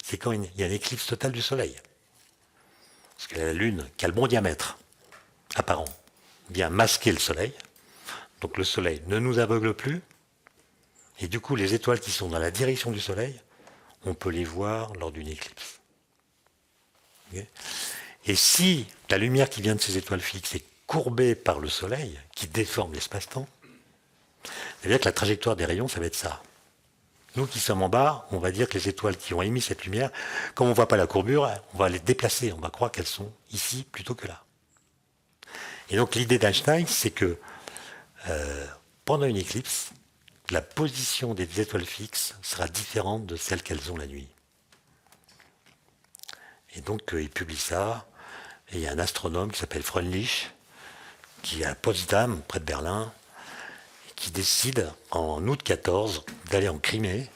C'est quand il y a une éclipse totale du soleil. Parce que la Lune, qui a le bon diamètre apparent, vient masquer le soleil. Donc le soleil ne nous aveugle plus. Et du coup, les étoiles qui sont dans la direction du soleil, on peut les voir lors d'une éclipse. Okay. Et si la lumière qui vient de ces étoiles fixes est courbée par le soleil, qui déforme l'espace-temps, c'est-à-dire que la trajectoire des rayons, ça va être ça. Nous qui sommes en bas, on va dire que les étoiles qui ont émis cette lumière, comme on ne voit pas la courbure, on va les déplacer, on va croire qu'elles sont ici plutôt que là. Et donc l'idée d'Einstein, c'est que pendant une éclipse, la position des étoiles fixes sera différente de celle qu'elles ont la nuit. Et donc il publie ça, et il y a un astronome qui s'appelle Freundlich, qui est à Potsdam, près de Berlin, qui décide en août 14 d'aller en Crimée,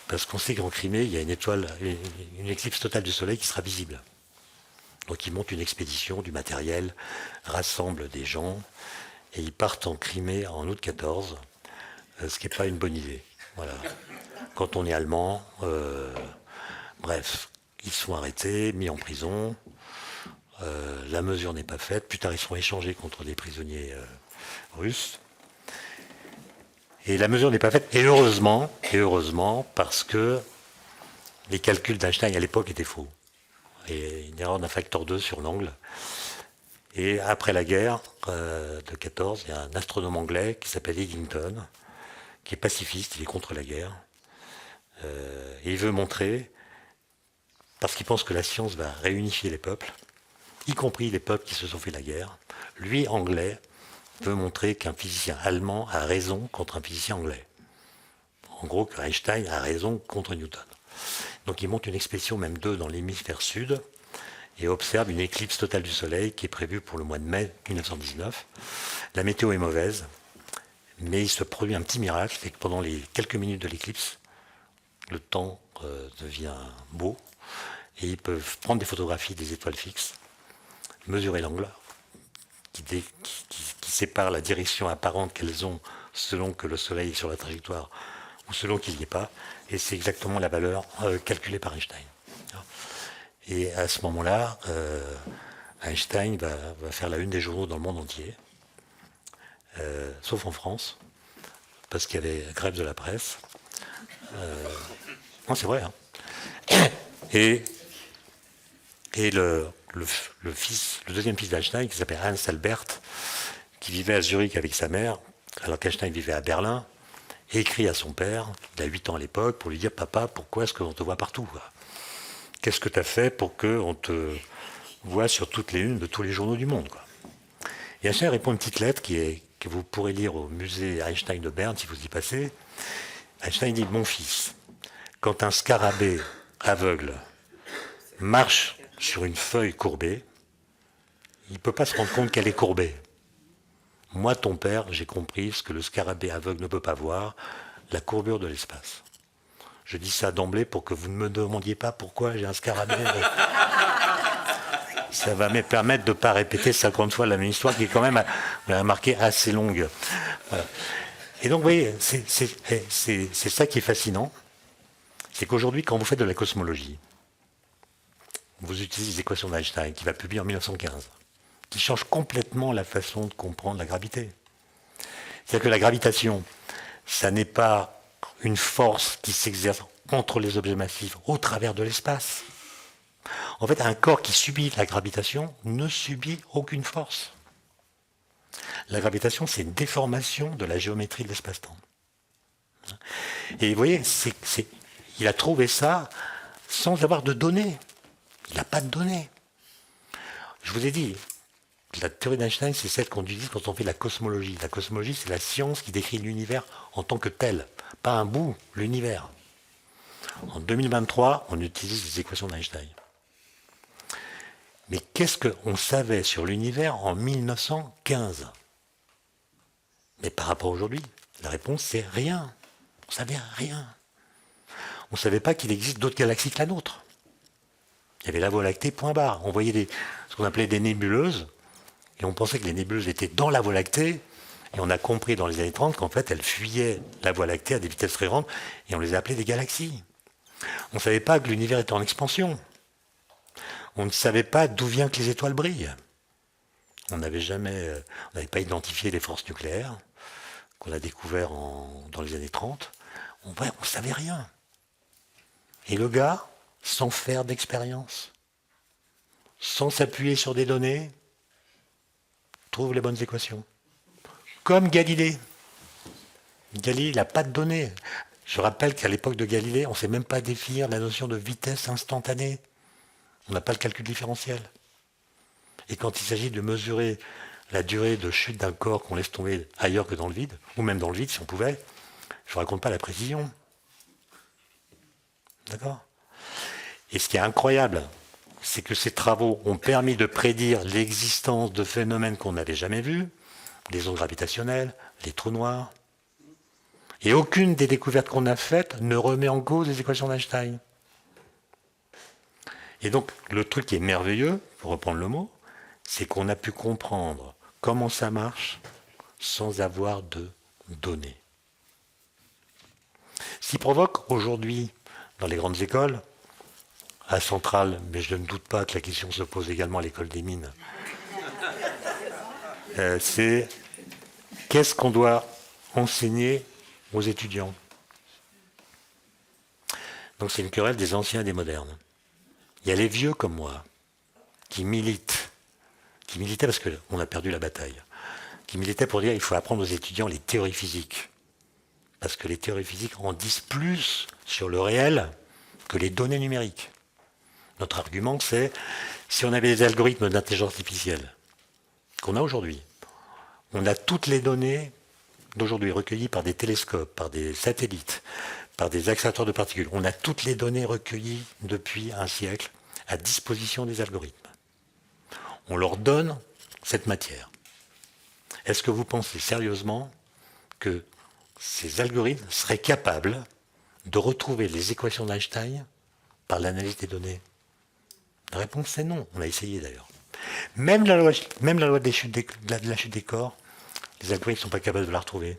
parce qu'on sait qu'en Crimée, il y a une éclipse totale du soleil qui sera visible. Donc ils montent une expédition, du matériel, rassemblent des gens, et ils partent en Crimée en août 14, ce qui n'est pas une bonne idée. Voilà. Quand on est allemand, bref, ils sont arrêtés, mis en prison, la mesure n'est pas faite, plus tard ils seront échangés contre des prisonniers russes. Et la mesure n'est pas faite, et heureusement, parce que les calculs d'Einstein à l'époque étaient faux. Et une erreur d'un facteur 2 sur l'angle. Et après la guerre de 14, il y a un astronome anglais qui s'appelle Eddington, qui est pacifiste, il est contre la guerre. Et il veut montrer, parce qu'il pense que la science va réunifier les peuples, y compris les peuples qui se sont fait la guerre, lui, anglais, veut montrer qu'un physicien allemand a raison contre un physicien anglais. En gros, que Einstein a raison contre Newton. Donc il monte une expédition, même deux, dans l'hémisphère sud, et observe une éclipse totale du soleil qui est prévue pour le mois de mai 1919. La météo est mauvaise, mais il se produit un petit miracle, c'est que pendant les quelques minutes de l'éclipse, le temps devient beau, et ils peuvent prendre des photographies des étoiles fixes, mesurer l'angle, qui sépare la direction apparente qu'elles ont selon que le Soleil est sur la trajectoire ou selon qu'il n'y est pas, et c'est exactement la valeur calculée par Einstein. Et à ce moment-là, Einstein va faire la une des journaux dans le monde entier, sauf en France, parce qu'il y avait grève de la presse. Non, c'est vrai. Hein. Et le deuxième fils d'Einstein, qui s'appelle Hans Albert, qui vivait à Zurich avec sa mère, alors qu'Einstein vivait à Berlin, écrit à son père, il a 8 ans à l'époque, pour lui dire « Papa, pourquoi est-ce qu'on te voit partout ? Qu'est-ce que tu as fait pour qu'on te voit sur toutes les unes de tous les journaux du monde ?» Et Einstein répond une petite lettre que vous pourrez lire au musée Einstein de Berne, si vous y passez. Einstein dit « Mon fils, quand un scarabée aveugle marche sur une feuille courbée, il ne peut pas se rendre compte qu'elle est courbée. Moi, ton père, j'ai compris ce que le scarabée aveugle ne peut pas voir, la courbure de l'espace. Je dis ça d'emblée pour que vous ne me demandiez pas pourquoi j'ai un scarabée. Ça va me permettre de ne pas répéter 50 fois la même histoire qui est quand même, vous l'avez remarqué, assez longue. Voilà. Et donc, vous voyez, c'est ça qui est fascinant. C'est qu'aujourd'hui, quand vous faites de la cosmologie, vous utilisez les équations d'Einstein, qui va publier en 1915, qui changent complètement la façon de comprendre la gravité. C'est-à-dire que la gravitation, ça n'est pas une force qui s'exerce entre les objets massifs au travers de l'espace. En fait, un corps qui subit la gravitation ne subit aucune force. La gravitation, c'est une déformation de la géométrie de l'espace-temps. Et vous voyez, il a trouvé ça sans avoir de données. Il n'a pas de données. Je vous ai dit, la théorie d'Einstein, c'est celle qu'on utilise quand on fait la cosmologie. La cosmologie, c'est la science qui décrit l'univers en tant que tel, pas un bout, l'univers. En 2023, on utilise les équations d'Einstein. Mais qu'est-ce qu'on savait sur l'univers en 1915 ? Mais par rapport à aujourd'hui, la réponse, c'est rien. On ne savait rien. On ne savait pas qu'il existe d'autres galaxies que la nôtre. Il y avait la Voie lactée, point barre. On voyait ce qu'on appelait des nébuleuses, et on pensait que les nébuleuses étaient dans la Voie lactée, et on a compris dans les années 30 qu'en fait, elles fuyaient la Voie lactée à des vitesses très grandes, et on les a appelées des galaxies. On ne savait pas que l'univers était en expansion. On ne savait pas d'où vient que les étoiles brillent. On n'avait pas identifié les forces nucléaires, qu'on a découvert dans les années 30. On ne savait rien. Et le gars, sans faire d'expérience, sans s'appuyer sur des données, trouve les bonnes équations. Comme Galilée. Galilée, il n'a pas de données. Je rappelle qu'à l'époque de Galilée, on ne sait même pas définir la notion de vitesse instantanée. On n'a pas le calcul différentiel. Et quand il s'agit de mesurer la durée de chute d'un corps qu'on laisse tomber ailleurs que dans le vide, ou même dans le vide si on pouvait, je ne raconte pas la précision. D'accord ? Et ce qui est incroyable, c'est que ces travaux ont permis de prédire l'existence de phénomènes qu'on n'avait jamais vus, les ondes gravitationnelles, les trous noirs. Et aucune des découvertes qu'on a faites ne remet en cause les équations d'Einstein. Et donc, le truc qui est merveilleux, pour reprendre le mot, c'est qu'on a pu comprendre comment ça marche sans avoir de données. Ce qui provoque aujourd'hui, dans les grandes écoles, à Centrale, mais je ne doute pas que la question se pose également à l'école des mines, c'est qu'est-ce qu'on doit enseigner aux étudiants ? Donc c'est une querelle des anciens et des modernes. Il y a les vieux comme moi, qui militaient parce qu'on a perdu la bataille, qui militaient pour dire qu'il faut apprendre aux étudiants les théories physiques. Parce que les théories physiques en disent plus sur le réel que les données numériques. Notre argument, c'est, si on avait des algorithmes d'intelligence artificielle qu'on a aujourd'hui, on a toutes les données d'aujourd'hui recueillies par des télescopes, par des satellites, par des accélérateurs de particules. On a toutes les données recueillies depuis un siècle à disposition des algorithmes. On leur donne cette matière. Est-ce que vous pensez sérieusement que ces algorithmes seraient capables de retrouver les équations d'Einstein par l'analyse des données ? La réponse est non. On a essayé d'ailleurs. Même la loi de la chute des corps, les algorithmes ne sont pas capables de la retrouver.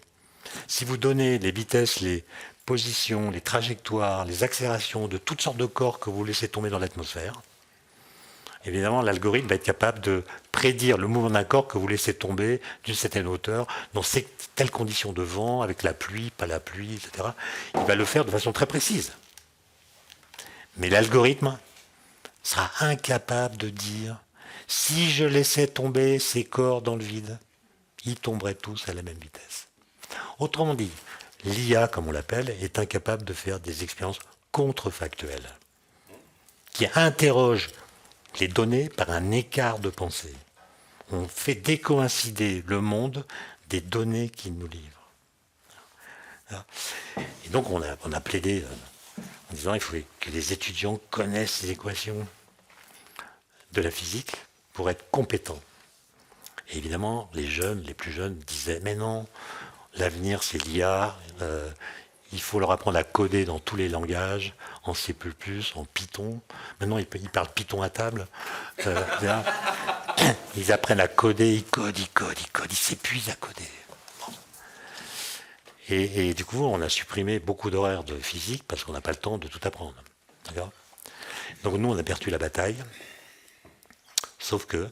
Si vous donnez les vitesses, les positions, les trajectoires, les accélérations de toutes sortes de corps que vous laissez tomber dans l'atmosphère, évidemment, l'algorithme va être capable de prédire le mouvement d'un corps que vous laissez tomber d'une certaine hauteur, dans telles conditions de vent, avec la pluie, pas la pluie, etc. Il va le faire de façon très précise. Mais l'algorithme sera incapable de dire si je laissais tomber ces corps dans le vide, ils tomberaient tous à la même vitesse. Autrement dit, l'IA, comme on l'appelle, est incapable de faire des expériences contrefactuelles, qui interrogent les données par un écart de pensée. On fait décoïncider le monde des données qu'il nous livre. Et donc on a plaidé en disant qu'il faut que les étudiants connaissent les équations de la physique pour être compétents. Et évidemment, les plus jeunes disaient « Mais non, l'avenir c'est l'IA, il faut leur apprendre à coder dans tous les langages, en C++, en Python. Maintenant, ils parlent Python à table. Ils apprennent à coder, ils codent, ils s'épuisent à coder. » Bon. Et du coup, on a supprimé beaucoup d'horaires de physique parce qu'on n'a pas le temps de tout apprendre. D'accord ? Donc nous, on a perdu la bataille. Sauf que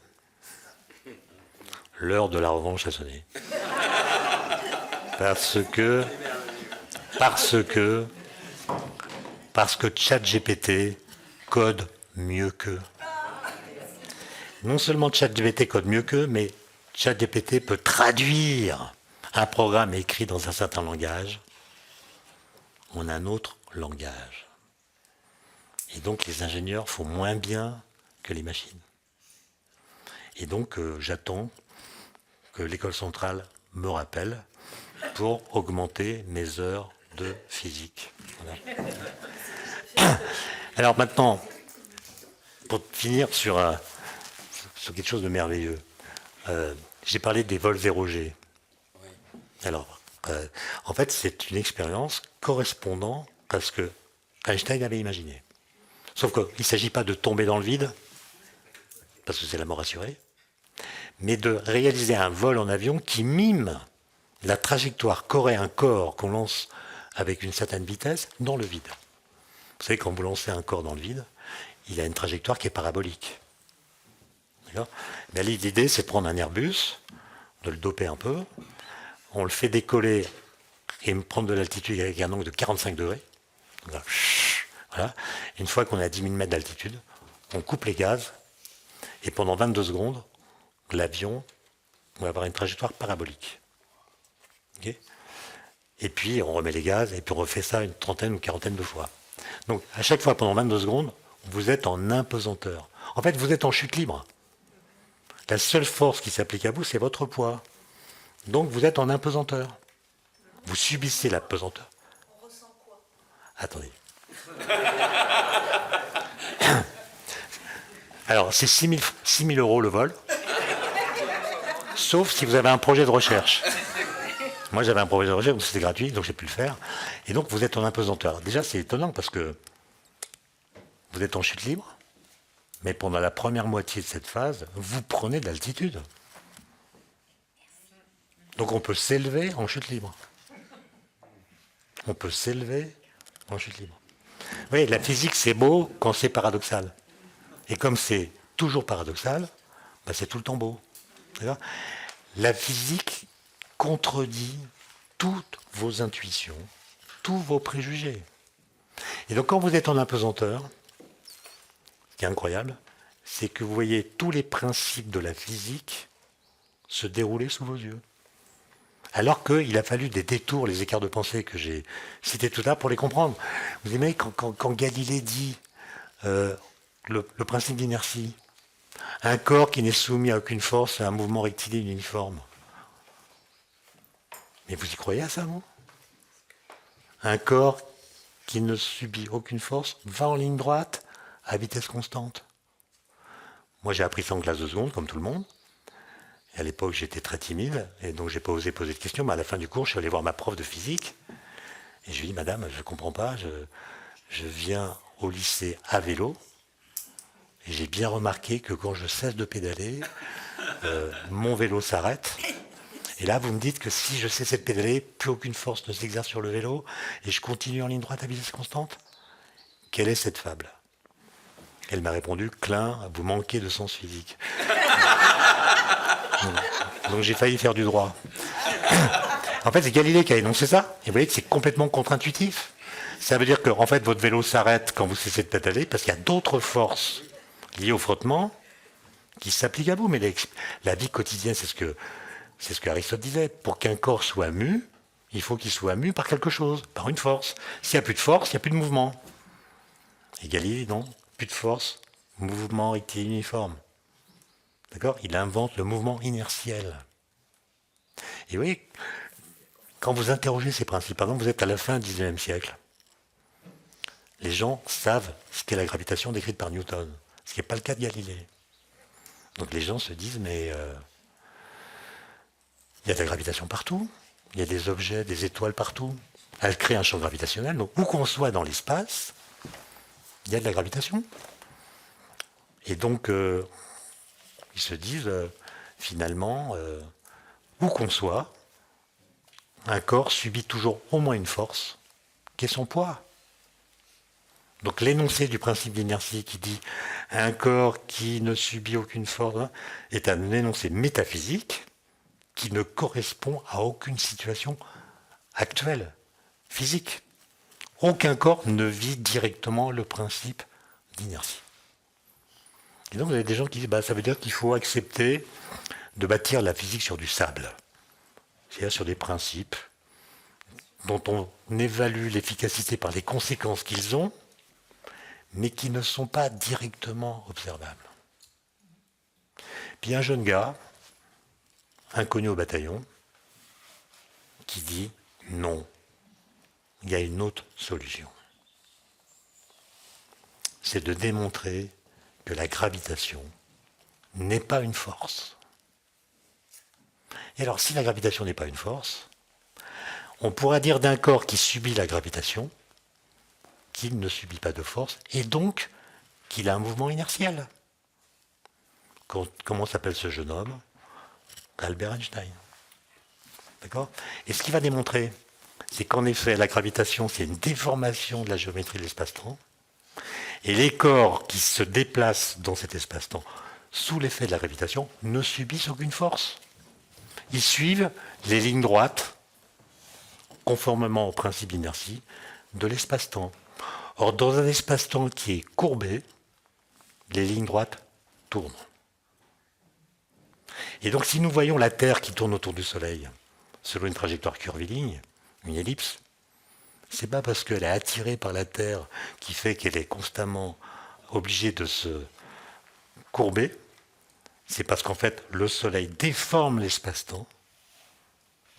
l'heure de la revanche a sonné. Parce que ChatGPT code mieux qu'eux. Non seulement ChatGPT code mieux qu'eux, mais ChatGPT peut traduire un programme écrit dans un certain langage en un autre langage. Et donc les ingénieurs font moins bien que les machines. Et donc j'attends que l'école centrale me rappelle pour augmenter mes heures de physique. Voilà. Alors maintenant, pour finir sur quelque chose de merveilleux, j'ai parlé des vols 0G. Alors, en fait, c'est une expérience correspondant à ce que Einstein avait imaginé. Sauf qu'il ne s'agit pas de tomber dans le vide, parce que c'est la mort assurée, mais de réaliser un vol en avion qui mime la trajectoire qu'aurait un corps qu'on lance avec une certaine vitesse dans le vide. Vous savez, quand vous lancez un corps dans le vide, il a une trajectoire qui est parabolique. D'accord ? Mais l'idée, c'est de prendre un Airbus, de le doper un peu, on le fait décoller et prendre de l'altitude avec un angle de 45 degrés. Voilà. Une fois qu'on est à 10 000 mètres d'altitude, on coupe les gaz, et pendant 22 secondes, l'avion va avoir une trajectoire parabolique. Okay ? Et puis on remet les gaz, et puis on refait ça une trentaine ou quarantaine de fois. Donc à chaque fois, pendant 22 secondes, vous êtes en impesanteur. En fait, vous êtes en chute libre. La seule force qui s'applique à vous, c'est votre poids. Donc vous êtes en impesanteur. Vous subissez la pesanteur. On ressent quoi ? Attendez. Alors, c'est 6 000 euros le vol, sauf si vous avez un projet de recherche. Moi, j'avais un projet de recherche, donc c'était gratuit, donc j'ai pu le faire. Et donc, vous êtes en impesanteur. Déjà, c'est étonnant parce que vous êtes en chute libre, mais pendant la première moitié de cette phase, vous prenez de l'altitude. Donc, on peut s'élever en chute libre. On peut s'élever en chute libre. Vous voyez, la physique, c'est beau quand c'est paradoxal. Et comme c'est toujours paradoxal, ben c'est tout le temps beau. D'accord ? La physique contredit toutes vos intuitions, tous vos préjugés. Et donc quand vous êtes en impesanteur, ce qui est incroyable, c'est que vous voyez tous les principes de la physique se dérouler sous vos yeux. Alors qu'il a fallu des détours, les écarts de pensée que j'ai cités tout à l'heure pour les comprendre. Vous imaginez quand Galilée dit le principe d'inertie, un corps qui n'est soumis à aucune force à un mouvement rectiligne uniforme. Mais vous y croyez à ça, vous ? Un corps qui ne subit aucune force va en ligne droite à vitesse constante. Moi, j'ai appris ça en classe de seconde, comme tout le monde. Et à l'époque, j'étais très timide, et donc j'ai pas osé poser de questions. Mais à la fin du cours, je suis allé voir ma prof de physique, et je lui ai dit, Madame, je ne comprends pas, je viens au lycée à vélo, Et j'ai bien remarqué que quand je cesse de pédaler, mon vélo s'arrête. Et là, vous me dites que si je cesse de pédaler, plus aucune force ne s'exerce sur le vélo, et je continue en ligne droite à vitesse constante. Quelle est cette fable? Elle m'a répondu, Klein, vous manquez de sens physique. Donc j'ai failli faire du droit. En fait, c'est Galilée qui a énoncé ça. Et vous voyez que c'est complètement contre-intuitif. Ça veut dire que en fait, votre vélo s'arrête quand vous cessez de pédaler, parce qu'il y a d'autres forces liées au frottement qui s'appliquent à vous. Mais la vie quotidienne, c'est ce que Aristote disait. Pour qu'un corps soit mu, il faut qu'il soit mu par quelque chose, par une force. S'il n'y a plus de force, il n'y a plus de mouvement. Et Galilée, non, plus de force, mouvement rectiligne uniforme. D'accord? Il invente le mouvement inertiel. Et vous voyez, quand vous interrogez ces principes, par exemple, vous êtes à la fin du XIXe siècle, les gens savent ce qu'est la gravitation décrite par Newton, ce qui n'est pas le cas de Galilée. Donc les gens se disent, mais il y a de la gravitation partout, il y a des objets, des étoiles partout. Elles créent un champ gravitationnel, donc où qu'on soit dans l'espace, il y a de la gravitation. Et donc, ils se disent, finalement, où qu'on soit, un corps subit toujours au moins une force, qui est son poids. Donc l'énoncé du principe d'inertie qui dit un corps qui ne subit aucune force est un énoncé métaphysique qui ne correspond à aucune situation actuelle, physique. Aucun corps ne vit directement le principe d'inertie. Et donc vous avez des gens qui disent, ça veut dire qu'il faut accepter de bâtir la physique sur du sable. C'est-à-dire sur des principes dont on évalue l'efficacité par les conséquences qu'ils ont, mais qui ne sont pas directement observables. Puis un jeune gars, inconnu au bataillon, qui dit non, il y a une autre solution. C'est de démontrer que la gravitation n'est pas une force. Et alors, si la gravitation n'est pas une force, on pourra dire d'un corps qui subit la gravitation qu'il ne subit pas de force, et donc qu'il a un mouvement inertiel. Comment s'appelle ce jeune homme? Albert Einstein. D'accord? Et ce qu'il va démontrer, c'est qu'en effet, la gravitation, c'est une déformation de la géométrie de l'espace-temps, et les corps qui se déplacent dans cet espace-temps sous l'effet de la gravitation ne subissent aucune force. Ils suivent les lignes droites, conformément au principe d'inertie, de l'espace-temps. Or, dans un espace-temps qui est courbé, les lignes droites tournent. Et donc, si nous voyons la Terre qui tourne autour du Soleil, selon une trajectoire curviligne, une ellipse, c'est pas parce qu'elle est attirée par la Terre qui fait qu'elle est constamment obligée de se courber, c'est parce qu'en fait, le Soleil déforme l'espace-temps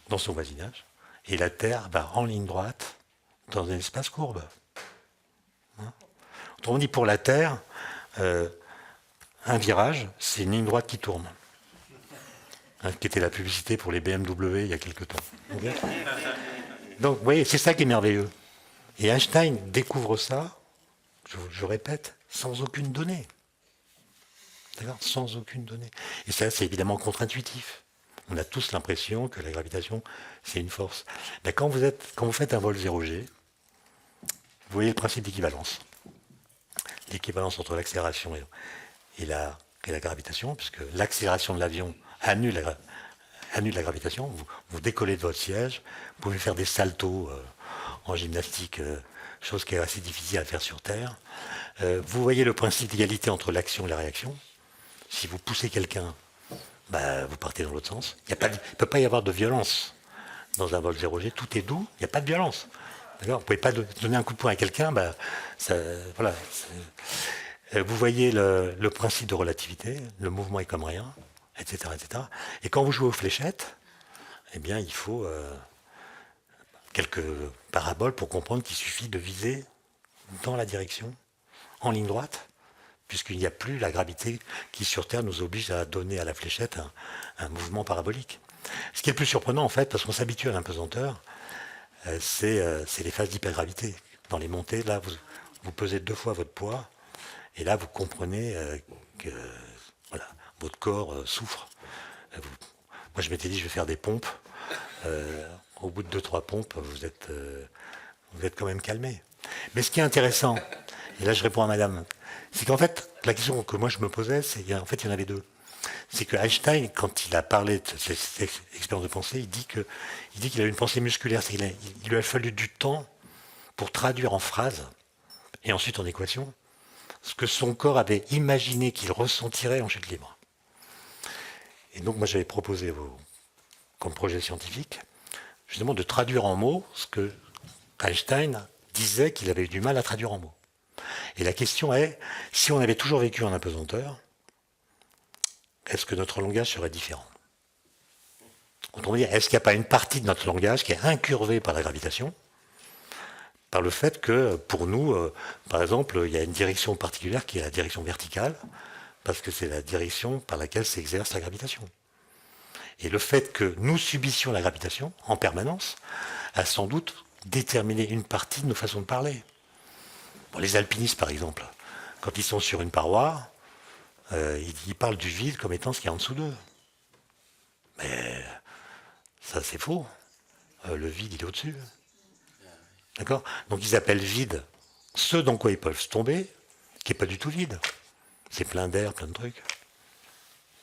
dans son voisinage, et la Terre va en ligne droite dans un espace courbe. Autrement dit, pour la Terre, un virage, c'est une ligne droite qui tourne. Qui était la publicité pour les BMW il y a quelque temps. Okay. Donc, vous voyez, c'est ça qui est merveilleux. Et Einstein découvre ça, je répète, sans aucune donnée. D'accord? Sans aucune donnée. Et ça, c'est évidemment contre-intuitif. On a tous l'impression que la gravitation, c'est une force. Mais quand vous faites un vol 0G, vous voyez le principe d'équivalence. L'équivalence entre l'accélération et la gravitation, puisque l'accélération de l'avion annule la gravitation. Vous décollez de votre siège, vous pouvez faire des saltos en gymnastique, chose qui est assez difficile à faire sur Terre. Vous voyez le principe d'égalité entre l'action et la réaction. Si vous poussez quelqu'un, vous partez dans l'autre sens. Il ne peut pas y avoir de violence dans un vol 0G. Tout est doux, il n'y a pas de violence. D'accord? Vous ne pouvez pas donner un coup de poing à quelqu'un. Voilà. Vous voyez le principe de relativité, le mouvement est comme rien, etc., etc. Et quand vous jouez aux fléchettes, eh bien, il faut quelques paraboles pour comprendre qu'il suffit de viser dans la direction, en ligne droite, puisqu'il n'y a plus la gravité qui, sur Terre, nous oblige à donner à la fléchette un mouvement parabolique. Ce qui est le plus surprenant, en fait, parce qu'on s'habitue à l'impesanteur, c'est les phases d'hypergravité. Dans les montées, là, vous pesez 2 fois votre poids, Et là, vous comprenez que voilà, votre corps souffre. Moi, je m'étais dit, je vais faire des pompes. Au bout de 2-3 pompes, vous êtes quand même calmé. Mais ce qui est intéressant, et là je réponds à madame, c'est qu'en fait, la question que moi je me posais, c'est qu'en fait, il y en avait deux. C'est que Einstein, quand il a parlé de cette expérience de pensée, il dit qu'il a eu une pensée musculaire. Il lui a fallu du temps pour traduire en phrases et ensuite en équations ce que son corps avait imaginé qu'il ressentirait en chute libre. Et donc moi j'avais proposé comme projet scientifique, justement de traduire en mots ce que Einstein disait qu'il avait eu du mal à traduire en mots. Et la question est, si on avait toujours vécu en apesanteur, est-ce que notre langage serait différent? Autrement dit, est-ce qu'il n'y a pas une partie de notre langage qui est incurvée par la gravitation, par le fait que, pour nous, par exemple, il y a une direction particulière qui est la direction verticale, parce que c'est la direction par laquelle s'exerce la gravitation. Et le fait que nous subissions la gravitation en permanence a sans doute déterminé une partie de nos façons de parler. Bon, les alpinistes, par exemple, quand ils sont sur une paroi, ils parlent du vide comme étant ce qu'il y a en dessous d'eux. Mais ça, c'est faux. Le vide, il est au-dessus. D'accord? Donc ils appellent vide ce dans quoi ils peuvent tomber, qui n'est pas du tout vide. C'est plein d'air, plein de trucs.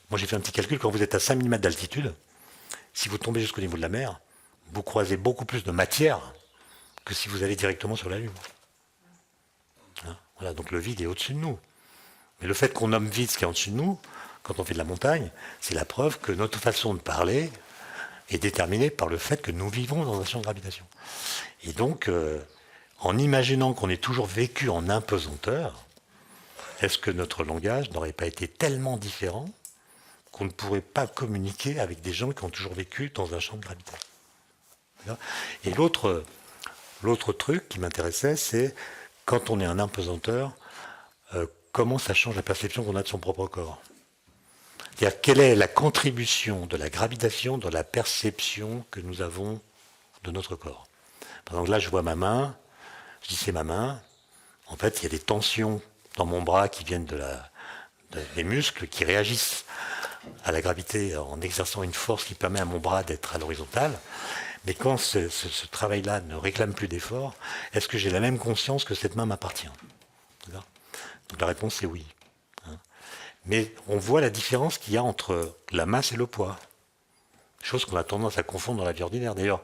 Moi, j'ai fait un petit calcul. Quand vous êtes à 5000 mètres d'altitude, si vous tombez jusqu'au niveau de la mer, vous croisez beaucoup plus de matière que si vous allez directement sur la Lune. Hein, voilà, donc le vide est au-dessus de nous. Mais le fait qu'on nomme vide ce qui est en dessus de nous, quand on fait de la montagne, c'est la preuve que notre façon de parler est déterminée par le fait que nous vivons dans un champ de gravitation. Et donc, en imaginant qu'on ait toujours vécu en apesanteur, est-ce que notre langage n'aurait pas été tellement différent qu'on ne pourrait pas communiquer avec des gens qui ont toujours vécu dans un champ de gravité? Et l'autre truc qui m'intéressait, c'est quand on est en apesanteur, comment ça change la perception qu'on a de son propre corps. C'est-à-dire, quelle est la contribution de la gravitation dans la perception que nous avons de notre corps. Par exemple, là, je vois ma main, je dis c'est ma main. En fait, il y a des tensions dans mon bras qui viennent des muscles qui réagissent à la gravité en exerçant une force qui permet à mon bras d'être à l'horizontale. Mais quand ce travail-là ne réclame plus d'effort, est-ce que j'ai la même conscience que cette main m'appartient? Donc la réponse est oui. Mais on voit la différence qu'il y a entre la masse et le poids. Chose qu'on a tendance à confondre dans la vie ordinaire. D'ailleurs,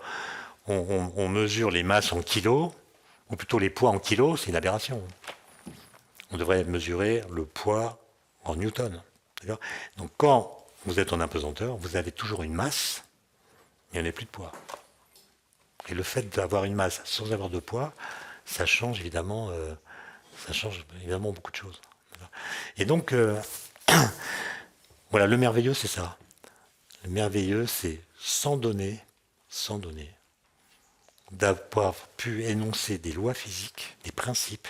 on mesure les masses en kilos, ou plutôt les poids en kilos, c'est une aberration. On devrait mesurer le poids en newtons. Donc quand vous êtes en apesanteur, vous avez toujours une masse, mais il n'y en a plus de poids. Et le fait d'avoir une masse sans avoir de poids, ça change évidemment beaucoup de choses. Et donc, voilà, le merveilleux, c'est ça. Le merveilleux, c'est sans donner, d'avoir pu énoncer des lois physiques, des principes,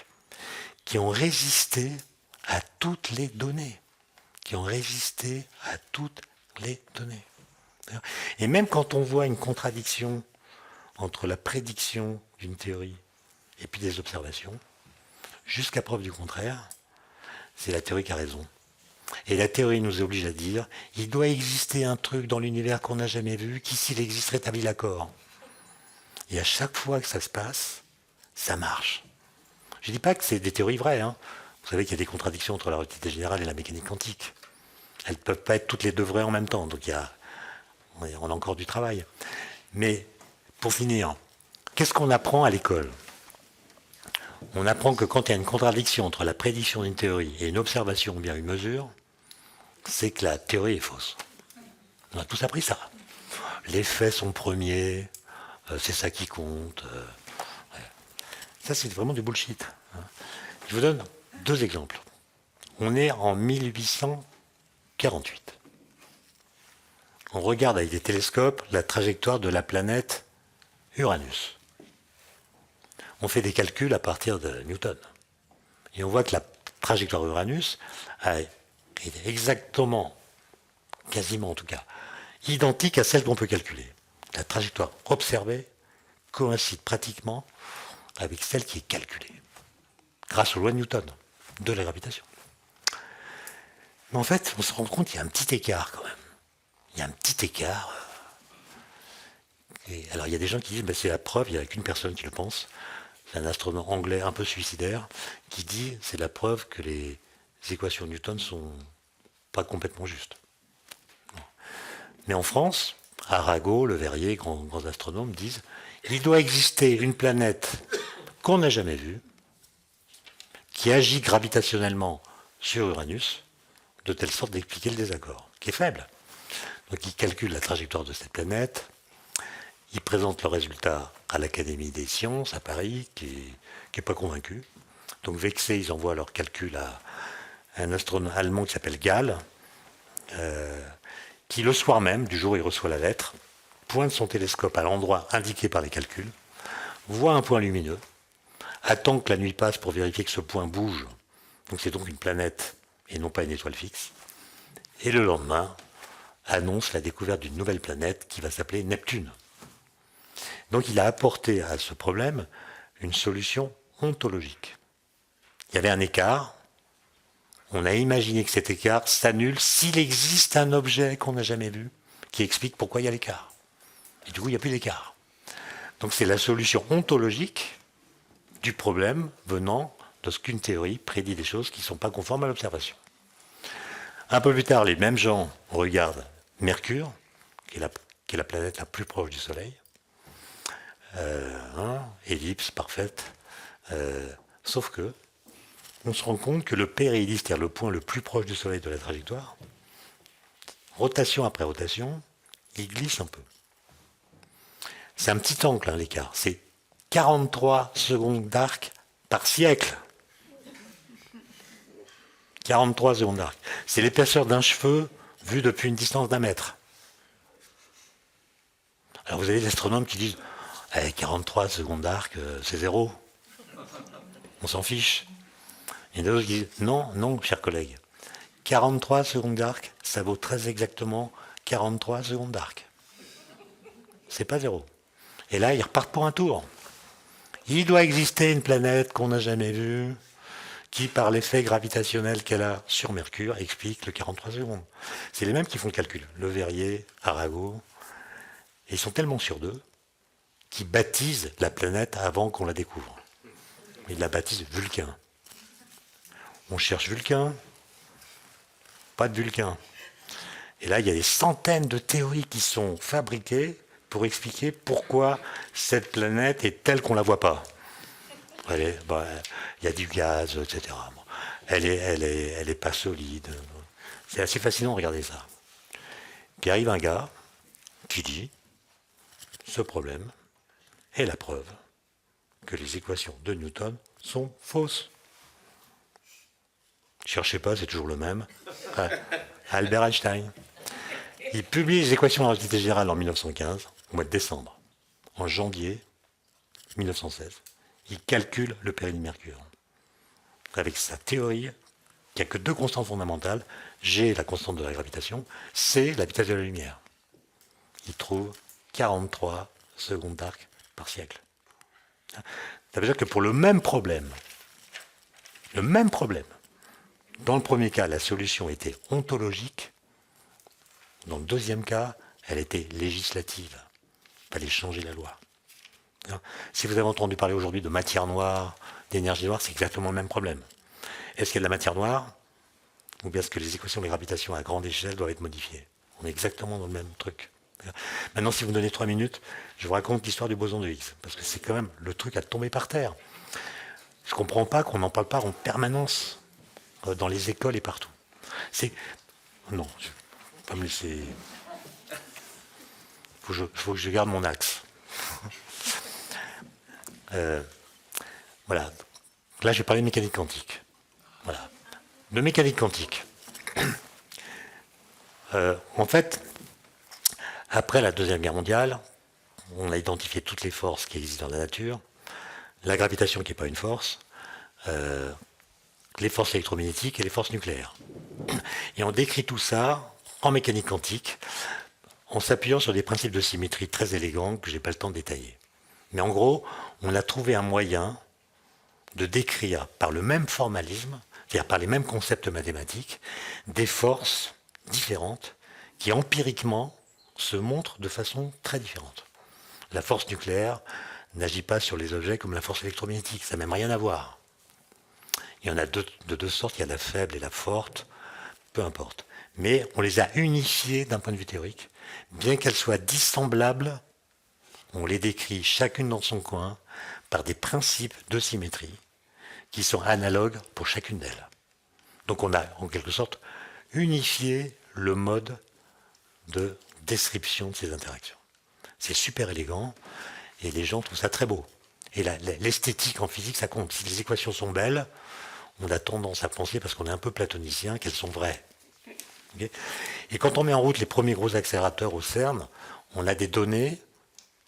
qui ont résisté à toutes les données. Et même quand on voit une contradiction entre la prédiction d'une théorie et puis des observations, jusqu'à preuve du contraire, c'est la théorie qui a raison. Et la théorie nous oblige à dire, il doit exister un truc dans l'univers qu'on n'a jamais vu, qui s'il existe rétablit l'accord. Et à chaque fois que ça se passe, ça marche. Je ne dis pas que c'est des théories vraies. Hein. Vous savez qu'il y a des contradictions entre la relativité générale et la mécanique quantique. Elles ne peuvent pas être toutes les deux vraies en même temps. Donc on a encore du travail. Mais pour finir, qu'est-ce qu'on apprend à l'école? On apprend que quand il y a une contradiction entre la prédiction d'une théorie et une observation ou bien une mesure, c'est que la théorie est fausse. On a tous appris ça. Les faits sont premiers, c'est ça qui compte. Ouais. Ça, c'est vraiment du bullshit. Je vous donne 2 exemples. On est en 1848. On regarde avec des télescopes la trajectoire de la planète Uranus. On fait des calculs à partir de Newton. Et on voit que la trajectoire Uranus est exactement, quasiment en tout cas, identique à celle qu'on peut calculer. La trajectoire observée coïncide pratiquement avec celle qui est calculée, grâce aux lois de Newton. de la gravitation. Mais en fait, on se rend compte qu'il y a un petit écart quand même. Il y a un petit écart. Et alors il y a des gens qui disent, c'est la preuve, il n'y a qu'une personne qui le pense. C'est un astronome anglais un peu suicidaire qui dit, c'est la preuve que les équations de Newton sont pas complètement justes. Mais en France, Arago, Le Verrier, grands astronomes disent, il doit exister une planète qu'on n'a jamais vue, qui agit gravitationnellement sur Uranus, de telle sorte d'expliquer le désaccord, qui est faible. Donc ils calculent la trajectoire de cette planète, ils présentent leurs résultats à l'Académie des sciences à Paris, qui n'est pas convaincu. Donc vexés, ils envoient leurs calculs à un astronome allemand qui s'appelle Gall, qui le soir même, du jour où il reçoit la lettre, pointe son télescope à l'endroit indiqué par les calculs, voit un point lumineux, attend que la nuit passe pour vérifier que ce point bouge, donc c'est donc une planète et non pas une étoile fixe, et le lendemain annonce la découverte d'une nouvelle planète qui va s'appeler Neptune. Donc il a apporté à ce problème une solution ontologique. Il y avait un écart, on a imaginé que cet écart s'annule s'il existe un objet qu'on n'a jamais vu, qui explique pourquoi il y a l'écart. Et du coup, il n'y a plus d'écart. Donc c'est la solution ontologique du problème venant de ce qu'une théorie prédit des choses qui ne sont pas conformes à l'observation. Un peu plus tard, les mêmes gens regardent Mercure, qui est la planète la plus proche du Soleil, ellipse parfaite, sauf que on se rend compte que le périhélie, c'est-à-dire le point le plus proche du Soleil de la trajectoire, rotation après rotation, il glisse un peu. C'est un petit angle, l'écart. C'est 43 secondes d'arc par siècle. 43 secondes d'arc. C'est l'épaisseur d'un cheveu vu depuis une distance d'1 mètre. Alors vous avez des astronomes qui disent 43 secondes d'arc, c'est zéro. On s'en fiche. Et d'autres qui disent non, chers collègues. 43 secondes d'arc, ça vaut très exactement 43 secondes d'arc. C'est pas zéro. Et là, ils repartent pour un tour. Il doit exister une planète qu'on n'a jamais vue, qui, par l'effet gravitationnel qu'elle a sur Mercure, explique le 43 secondes. C'est les mêmes qui font le calcul. Le Verrier, Arago. Et ils sont tellement sûrs d'eux qu'ils baptisent la planète avant qu'on la découvre. Ils la baptisent Vulcain. On cherche Vulcain, pas de Vulcain. Et là, il y a des centaines de théories qui sont fabriquées pour expliquer pourquoi cette planète est telle qu'on ne la voit pas. Il y a du gaz, etc. Elle est pas solide. C'est assez fascinant de regarder ça. Puis arrive un gars qui dit, ce problème est la preuve que les équations de Newton sont fausses. Cherchez pas, c'est toujours le même. Albert Einstein. Il publie les équations de la relativité générale en 1915, au mois de décembre. En janvier 1916, il calcule le périhélie de Mercure. Avec sa théorie, qu'il n'y a que 2 constantes fondamentales, G, la constante de la gravitation, C, la vitesse de la lumière. Il trouve 43 secondes d'arc par siècle. Ça veut dire que pour le même problème, dans le premier cas, la solution était ontologique. Dans le deuxième cas, elle était législative. Il fallait changer la loi. Si vous avez entendu parler aujourd'hui de matière noire, d'énergie noire, c'est exactement le même problème. Est-ce qu'il y a de la matière noire? Ou bien est-ce que les équations de gravitation à grande échelle doivent être modifiées? On est exactement dans le même truc. Maintenant, si vous me donnez 3 minutes, je vous raconte l'histoire du boson de Higgs. Parce que c'est quand même le truc à tomber par terre. Je ne comprends pas qu'on n'en parle pas en permanence dans les écoles et partout. Non, je ne vais pas me laisser... Il faut que je garde mon axe. Voilà. Là, je vais parler de mécanique quantique. Voilà. De mécanique quantique. En fait, après la Deuxième Guerre mondiale, on a identifié toutes les forces qui existent dans la nature, la gravitation qui n'est pas une force, les forces électromagnétiques et les forces nucléaires. Et on décrit tout ça en mécanique quantique en s'appuyant sur des principes de symétrie très élégants que je n'ai pas le temps de détailler. Mais en gros, on a trouvé un moyen de décrire par le même formalisme c'est-à-dire par les mêmes concepts mathématiques, des forces différentes qui empiriquement se montrent de façon très différente. La force nucléaire n'agit pas sur les objets comme la force électromagnétique, ça n'a même rien à voir. Il y en a de deux sortes, il y a la faible et la forte, peu importe. Mais on les a unifiées d'un point de vue théorique, bien qu'elles soient dissemblables, on les décrit chacune dans son coin par des principes de symétrie qui sont analogues pour chacune d'elles. Donc on a en quelque sorte unifié le mode de description de ces interactions. C'est super élégant et les gens trouvent ça très beau. Et l'esthétique en physique, ça compte. Si les équations sont belles, on a tendance à penser, parce qu'on est un peu platonicien, qu'elles sont vraies. Okay. Et quand on met en route les premiers gros accélérateurs au CERN, on a des données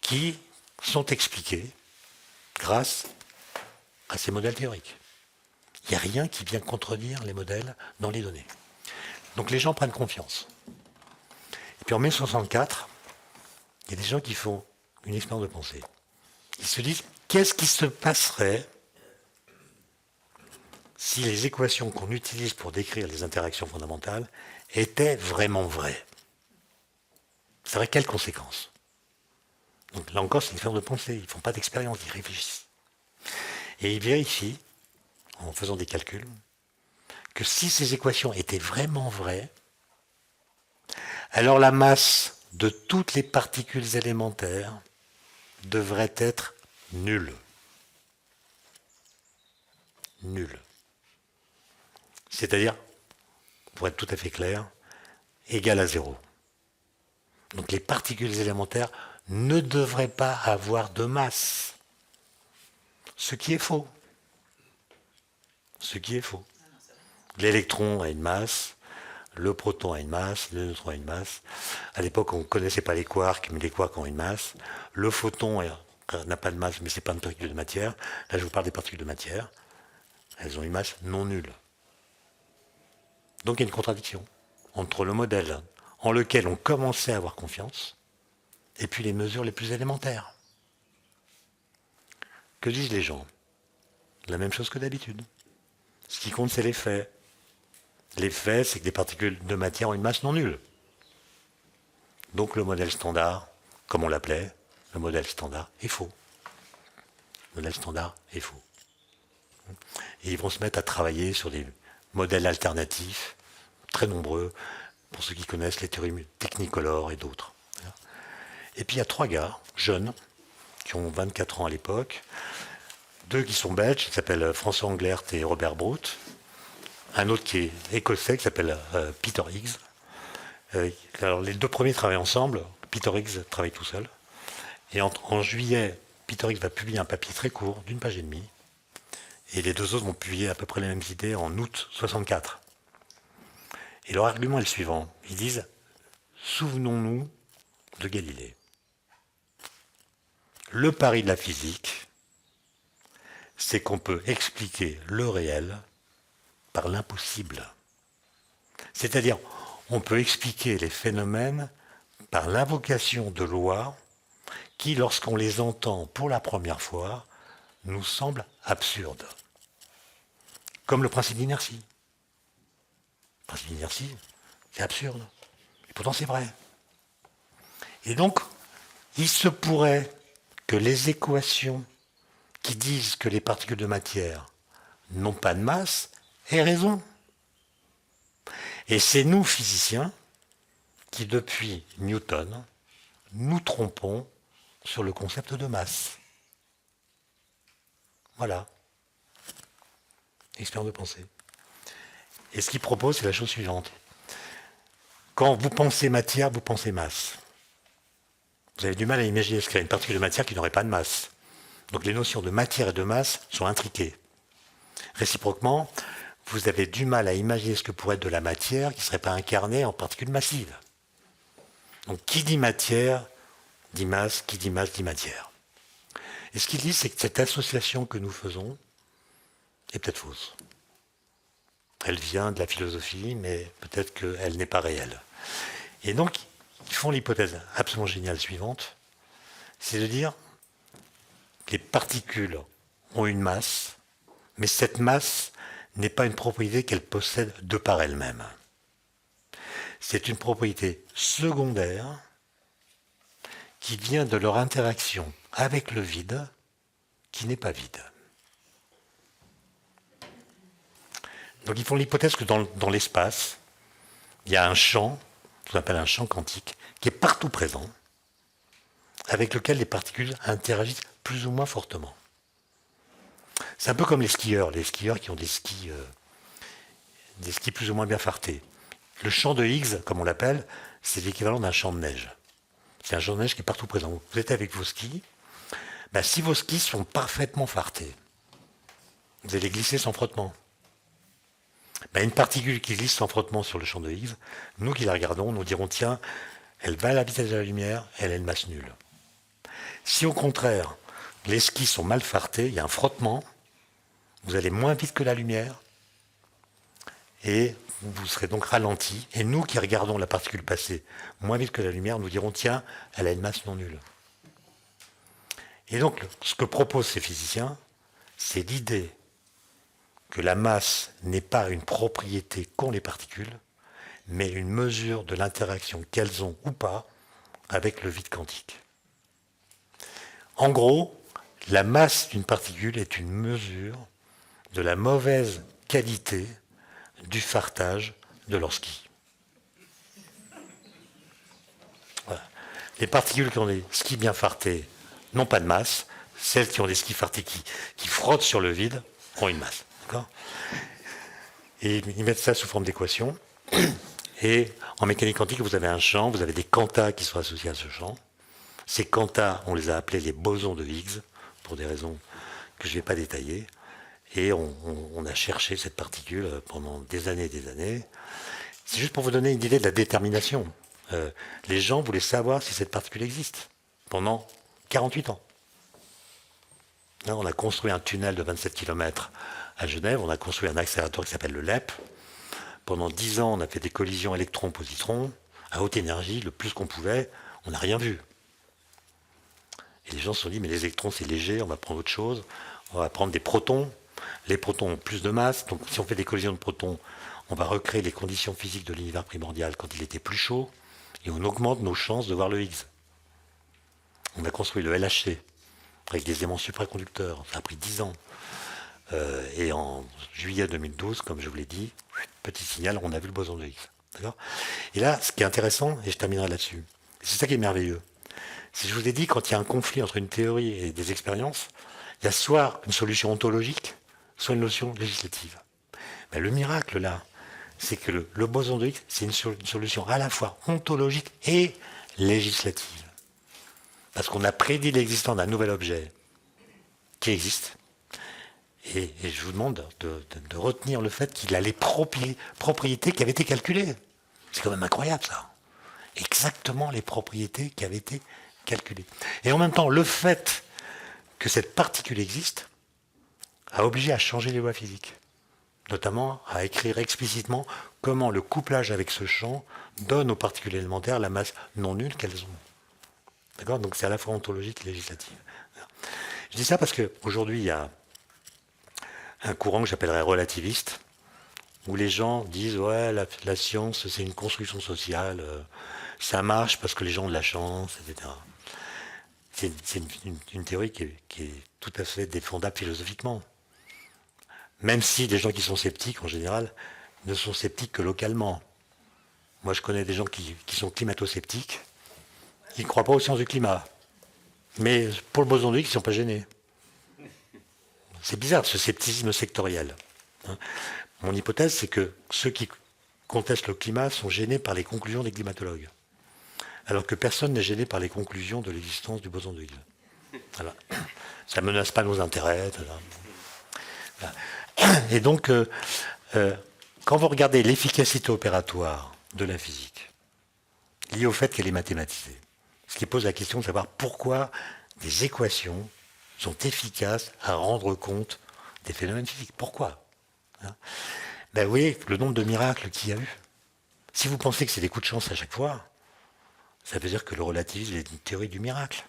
qui sont expliquées grâce à ces modèles théoriques. Il n'y a rien qui vient contredire les modèles dans les données. Donc les gens prennent confiance. Et puis en mai 64, il y a des gens qui font une expérience de pensée. Ils se disent, qu'est-ce qui se passerait si les équations qu'on utilise pour décrire les interactions fondamentales étaient vraiment vraies? Ça aurait quelles conséquences? Donc là encore, c'est une expérience de pensée. Ils ne font pas d'expérience, ils réfléchissent. Et ils vérifient, en faisant des calculs, que si ces équations étaient vraiment vraies, alors la masse de toutes les particules élémentaires devrait être nulle. Nulle. C'est-à-dire, pour être tout à fait clair, égale à zéro. Donc les particules élémentaires ne devraient pas avoir de masse. Ce qui est faux. Ce qui est faux. L'électron a une masse, le proton a une masse, le neutron a une masse. À l'époque, on ne connaissait pas les quarks, mais les quarks ont une masse. Le photon n'a pas de masse, mais ce n'est pas une particule de matière. Là, je vous parle des particules de matière. Elles ont une masse non nulle. Donc il y a une contradiction entre le modèle en lequel on commençait à avoir confiance et puis les mesures les plus élémentaires. Que disent les gens? La même chose que d'habitude. Ce qui compte, c'est les faits. Les faits, c'est que des particules de matière ont une masse non nulle. Donc le modèle standard, comme on l'appelait, le modèle standard est faux. Le modèle standard est faux. Et ils vont se mettre à travailler sur des modèles alternatifs, très nombreux, pour ceux qui connaissent les théories technicolores et d'autres. Et puis il y a 3 gars, jeunes, qui ont 24 ans à l'époque, 2 qui sont belges, qui s'appellent François Englert et Robert Brout, un autre qui est écossais, qui s'appelle Peter Higgs. Alors les 2 premiers travaillent ensemble, Peter Higgs travaille tout seul, et en juillet, Peter Higgs va publier un papier très court, d'1 page et demie, et les 2 autres vont publier à peu près les mêmes idées en août 64. Et leur argument est le suivant. Ils disent, souvenons-nous de Galilée. Le pari de la physique, c'est qu'on peut expliquer le réel par l'impossible. C'est-à-dire, on peut expliquer les phénomènes par l'invocation de lois qui, lorsqu'on les entend pour la première fois, nous semblent absurdes. Comme le principe d'inertie. Le principe d'inertie, c'est absurde. Et pourtant, c'est vrai. Et donc, il se pourrait que les équations qui disent que les particules de matière n'ont pas de masse aient raison. Et c'est nous, physiciens, qui, depuis Newton, nous trompons sur le concept de masse. Voilà. Expérience de pensée. Et ce qu'il propose, c'est la chose suivante. Quand vous pensez matière, vous pensez masse. Vous avez du mal à imaginer ce qu'il y a une particule de matière qui n'aurait pas de masse. Donc les notions de matière et de masse sont intriquées. Réciproquement, vous avez du mal à imaginer ce que pourrait être de la matière qui ne serait pas incarnée en particules massives. Donc qui dit matière, dit masse, qui dit masse, dit matière. Et ce qu'il dit, c'est que cette association que nous faisons est peut-être fausse. Elle vient de la philosophie, mais peut-être qu'elle n'est pas réelle. Et donc, ils font l'hypothèse absolument géniale suivante, c'est de dire que les particules ont une masse, mais cette masse n'est pas une propriété qu'elle possède de par elle-même. C'est une propriété secondaire qui vient de leur interaction avec le vide, qui n'est pas vide. Donc ils font l'hypothèse que dans l'espace, il y a un champ, ce qu'on appelle un champ quantique, qui est partout présent, avec lequel les particules interagissent plus ou moins fortement. C'est un peu comme les skieurs qui ont des skis plus ou moins bien fartés. Le champ de Higgs, comme on l'appelle, c'est l'équivalent d'un champ de neige. C'est un champ de neige qui est partout présent. Vous êtes avec vos skis, si vos skis sont parfaitement fartés, vous allez glisser sans frottement. Une particule qui glisse sans frottement sur le champ de Higgs, nous qui la regardons, nous dirons tiens, elle va à la vitesse de la lumière, elle a une masse nulle. Si au contraire, les skis sont mal fartés, il y a un frottement, vous allez moins vite que la lumière, et vous serez donc ralenti. Et nous qui regardons la particule passer moins vite que la lumière, nous dirons tiens, elle a une masse non nulle. Et donc, ce que proposent ces physiciens, c'est l'idée que la masse n'est pas une propriété qu'ont les particules, mais une mesure de l'interaction qu'elles ont ou pas avec le vide quantique. En gros, la masse d'une particule est une mesure de la mauvaise qualité du fartage de leur ski. Voilà. Les particules qui ont des skis bien fartés n'ont pas de masse, celles qui ont des skis fartés qui frottent sur le vide ont une masse. D'accord ? Et ils mettent ça sous forme d'équation. Et en mécanique quantique, vous avez un champ, vous avez des quantas qui sont associés à ce champ. Ces quantas, on les a appelés les bosons de Higgs, pour des raisons que je ne vais pas détailler. Et on a cherché cette particule pendant des années et des années. C'est juste pour vous donner une idée de la détermination. Les gens voulaient savoir si cette particule existe pendant 48 ans. Là, on a construit un tunnel de 27 km à Genève, on a construit un accélérateur qui s'appelle le LEP. Pendant 10 ans, on a fait des collisions électrons-positrons à haute énergie, le plus qu'on pouvait, on n'a rien vu. Et les gens se sont dit, mais les électrons c'est léger, on va prendre autre chose, on va prendre des protons. Les protons ont plus de masse, donc si on fait des collisions de protons, on va recréer les conditions physiques de l'univers primordial quand il était plus chaud, et on augmente nos chances de voir le Higgs. On a construit le LHC, avec des aimants supraconducteurs, ça a pris 10 ans. Et en juillet 2012, comme je vous l'ai dit, petit signal, on a vu le boson de Higgs. D'accord ? Et là, ce qui est intéressant, et je terminerai là-dessus, c'est ça qui est merveilleux, c'est que je vous ai dit, quand il y a un conflit entre une théorie et des expériences, il y a soit une solution ontologique, soit une notion législative. Mais le miracle, là, c'est que le boson de Higgs, c'est une solution à la fois ontologique et législative. Parce qu'on a prédit l'existence d'un nouvel objet qui existe. Et je vous demande de retenir le fait qu'il a les propriétés qui avaient été calculées. C'est quand même incroyable, ça. Exactement les propriétés qui avaient été calculées. Et en même temps, le fait que cette particule existe a obligé à changer les lois physiques. Notamment à écrire explicitement comment le couplage avec ce champ donne aux particules élémentaires la masse non nulle qu'elles ont. D'accord ? Donc c'est à la fois ontologique et législative. Je dis ça parce qu'aujourd'hui, il y a un courant que j'appellerais relativiste, où les gens disent ouais, la science c'est une construction sociale, ça marche parce que les gens ont de la chance, etc. C'est une théorie qui est tout à fait défendable philosophiquement. Même si les gens qui sont sceptiques, en général, ne sont sceptiques que localement. Moi, je connais des gens qui sont climato-sceptiques, qui ne croient pas aux sciences du climat. Mais pour le boson de Higgs, ils ne sont pas gênés. C'est bizarre, ce scepticisme sectoriel. Mon hypothèse, c'est que ceux qui contestent le climat sont gênés par les conclusions des climatologues. Alors que personne n'est gêné par les conclusions de l'existence du boson de Higgs. Voilà. Ça ne menace pas nos intérêts. Voilà. Et donc, quand vous regardez l'efficacité opératoire de la physique, liée au fait qu'elle est mathématisée, ce qui pose la question de savoir pourquoi des équations sont efficaces à rendre compte des phénomènes physiques. Pourquoi ? Vous voyez le nombre de miracles qu'il y a eu. Si vous pensez que c'est des coups de chance à chaque fois, ça veut dire que le relativisme est une théorie du miracle.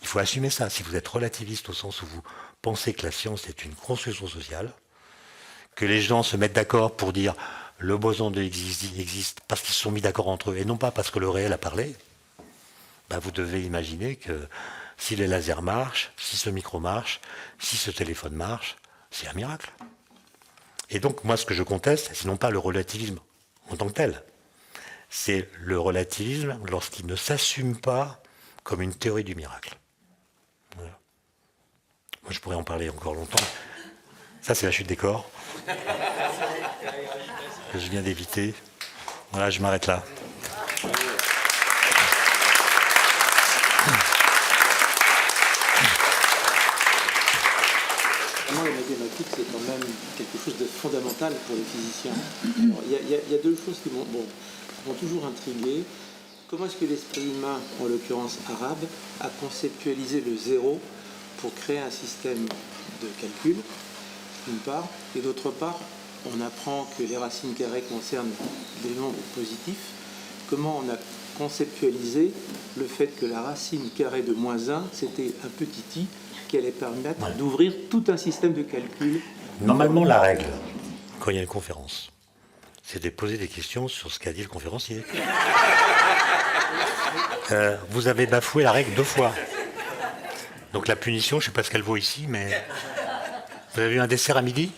Il faut assumer ça. Si vous êtes relativiste au sens où vous pensez que la science est une construction sociale, que les gens se mettent d'accord pour dire le boson de Higgs existe parce qu'ils se sont mis d'accord entre eux et non pas parce que le réel a parlé, ben vous devez imaginer que si les lasers marchent, si ce micro marche, si ce téléphone marche, c'est un miracle. Et donc moi ce que je conteste, c'est non pas le relativisme en tant que tel, c'est le relativisme lorsqu'il ne s'assume pas comme une théorie du miracle. Voilà. Moi je pourrais en parler encore longtemps. Ça c'est la chute des corps que je viens d'éviter. Voilà, je m'arrête là. La mathématique, c'est quand même quelque chose de fondamental pour les physiciens. Alors, il y a deux choses qui m'ont toujours intrigué. Comment est-ce que l'esprit humain, en l'occurrence arabe, a conceptualisé le zéro pour créer un système de calcul, d'une part, et d'autre part, on apprend que les racines carrées concernent des nombres positifs. Comment on a conceptualisé le fait que la racine carrée de moins 1, c'était un petit i qui allait permettre d'ouvrir tout un système de calcul. Normalement, la règle, quand il y a une conférence, c'est de poser des questions sur ce qu'a dit le conférencier. Vous avez bafoué la règle 2 fois. Donc la punition, je ne sais pas ce qu'elle vaut ici, mais vous avez eu un dessert à midi ?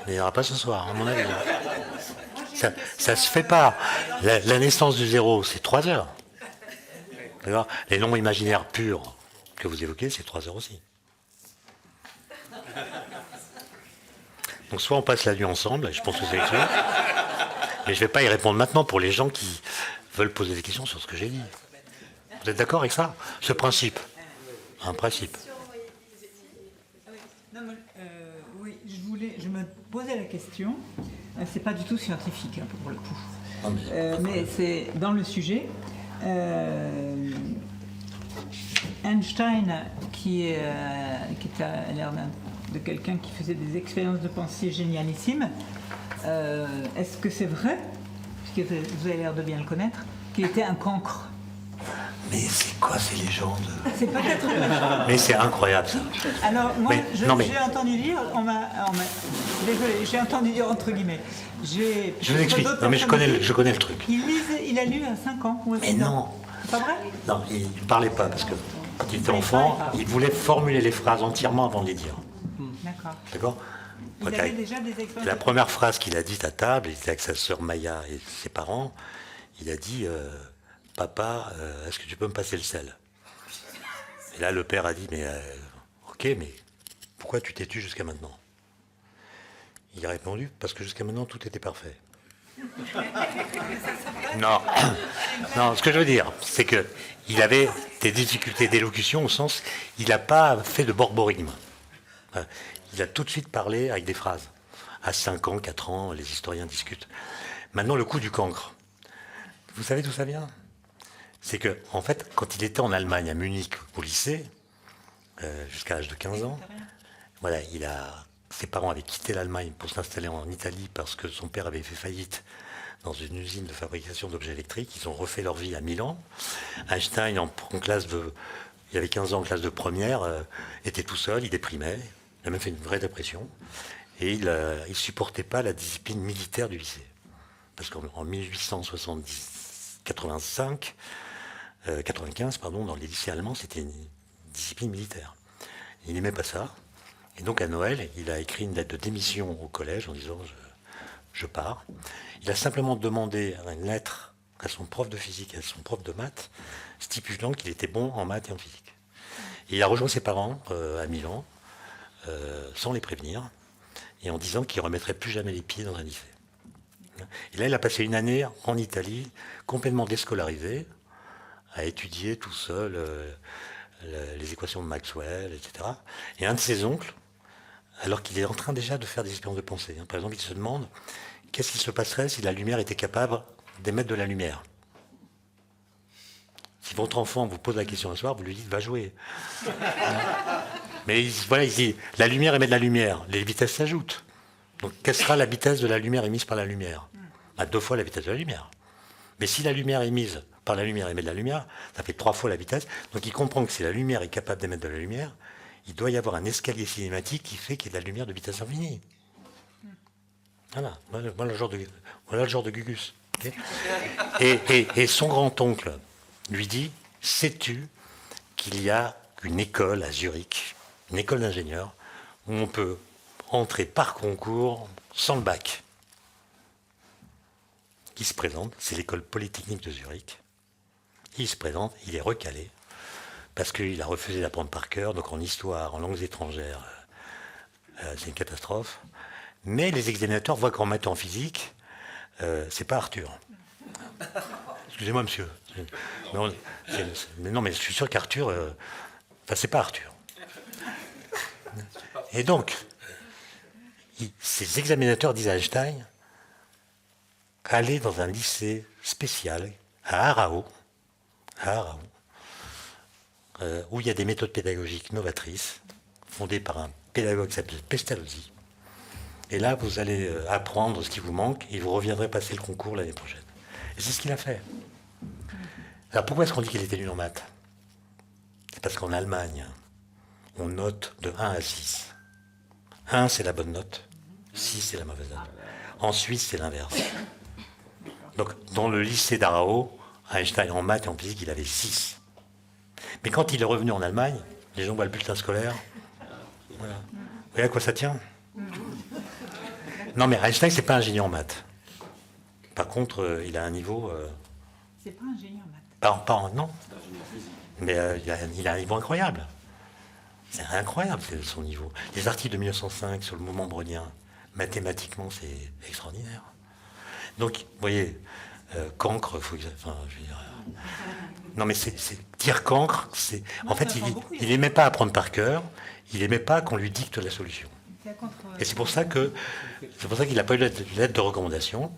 Il n'y aura pas ce soir, à mon avis. Ça se fait pas. La naissance du zéro, c'est 3 heures. D'accord ? Les nombres imaginaires purs que vous évoquez, c'est 3 heures aussi. Donc soit on passe la nuit ensemble, et je pense que c'est clair, mais je ne vais pas y répondre maintenant pour les gens qui veulent poser des questions sur ce que j'ai dit. Vous êtes d'accord avec ça ? Ce principe. Un principe. Oui, je me posais la question. C'est pas du tout scientifique pour le coup, mais c'est dans le sujet. Einstein, qui a l'air de quelqu'un qui faisait des expériences de pensée génialissimes, est-ce que c'est vrai, puisque vous avez l'air de bien le connaître, qu'il était un cancre? Mais c'est quoi ces légendes ? C'est peut-être. Mais c'est incroyable ça. Alors moi, mais- j'ai entendu dire, désolé, j'ai entendu dire entre guillemets. Je vous explique. Non mais je connais le truc. Il a lu à 5 ans ou à 6 Mais ans. non. C'est pas vrai? Non, il ne parlait pas parce que quand il était enfant, il voulait formuler les phrases entièrement avant de les dire. D'accord. D'accord ? Il avait déjà des expériences. La première phrase qu'il a dite à table, il était avec sa sœur Maya et ses parents, il a dit Papa, est-ce que tu peux me passer le sel ? Et là, le père a dit mais ok, mais pourquoi tu t'es tu jusqu'à maintenant ? Il a répondu parce que jusqu'à maintenant tout était parfait. Non, non, ce que je veux dire, c'est que il avait des difficultés d'élocution au sens, il n'a pas fait de borborigme. Il a tout de suite parlé avec des phrases. À 5 ans, 4 ans, les historiens discutent. Maintenant, le coup du cancre. Vous savez d'où ça vient ? C'est que, en fait, quand il était en Allemagne, à Munich, au lycée, jusqu'à l'âge de 15 ans, voilà, ses parents avaient quitté l'Allemagne pour s'installer en Italie parce que son père avait fait faillite dans une usine de fabrication d'objets électriques. Ils ont refait leur vie à Milan. Einstein, il avait 15 ans en classe de première, était tout seul, il déprimait. Il a même fait une vraie dépression. Et il ne supportait pas la discipline militaire du lycée. Parce qu'en 95, dans les lycées allemands, c'était une discipline militaire. Il n'aimait pas ça. Et donc à Noël, il a écrit une lettre de démission au collège en disant je pars. Il a simplement demandé une lettre à son prof de physique et à son prof de maths, stipulant qu'il était bon en maths et en physique. Et il a rejoint ses parents à Milan, sans les prévenir, et en disant qu'il ne remettrait plus jamais les pieds dans un lycée. Et là, il a passé une année en Italie, complètement déscolarisé, à étudier tout seul les équations de Maxwell, etc. Et un de ses oncles, alors qu'il est en train déjà de faire des expériences de pensée, par exemple, il se demande qu'est-ce qui se passerait si la lumière était capable d'émettre de la lumière. Si votre enfant vous pose la question un soir, vous lui dites « va jouer ». Mais voilà, il dit « la lumière émet de la lumière, les vitesses s'ajoutent ». Donc, quelle sera la vitesse de la lumière émise par la lumière ? 2 fois la vitesse de la lumière. Mais si la lumière émise par la lumière émet de la lumière, ça fait 3 fois la vitesse. Donc, il comprend que si la lumière est capable d'émettre de la lumière, il doit y avoir un escalier cinématique qui fait qu'il y a de la lumière de vitesse infinie. Voilà le genre de Gugus. Okay. Et son grand-oncle lui dit, sais-tu qu'il y a une école à Zurich, une école d'ingénieurs, où on peut entrer par concours sans le bac. Il se présente, c'est l'école polytechnique de Zurich. Il se présente, il est recalé, parce qu'il a refusé d'apprendre par cœur, donc en histoire, en langues étrangères, c'est une catastrophe. Mais les examinateurs voient qu'en maths et en physique, c'est pas Arthur. Excusez-moi, monsieur. Mais non, mais je suis sûr qu'Arthur, c'est pas Arthur. Et donc, ces examinateurs disent à Einstein, allez dans un lycée spécial à Aarau, où il y a des méthodes pédagogiques novatrices, fondées par un pédagogue qui s'appelle Pestalozzi. Et là, vous allez apprendre ce qui vous manque et vous reviendrez passer le concours l'année prochaine. Et c'est ce qu'il a fait. Alors pourquoi est-ce qu'on dit qu'il était nul en maths? C'est parce qu'en Allemagne, on note de 1 à 6. 1, c'est la bonne note. 6, c'est la mauvaise note. En Suisse, c'est l'inverse. Donc, dans le lycée d'Aarau, Einstein, en maths et en physique, il avait 6. Mais quand il est revenu en Allemagne, les gens voient le bulletin scolaire. Voilà. Vous voyez à quoi ça tient? Non, mais Einstein, c'est pas un génie en maths. Par contre, il a un niveau... C'est pas un génie en maths. Non. Mais il a un niveau incroyable. C'est incroyable, son niveau. Les articles de 1905 sur le mouvement brownien, mathématiquement, c'est extraordinaire. Donc, vous voyez, cancre, je veux dire... non, mais dire cancre, c'est... En fait, il n'aimait pas apprendre par cœur, il n'aimait pas qu'on lui dicte la solution. Et c'est pour ça qu'il n'a pas eu de lettre de recommandation.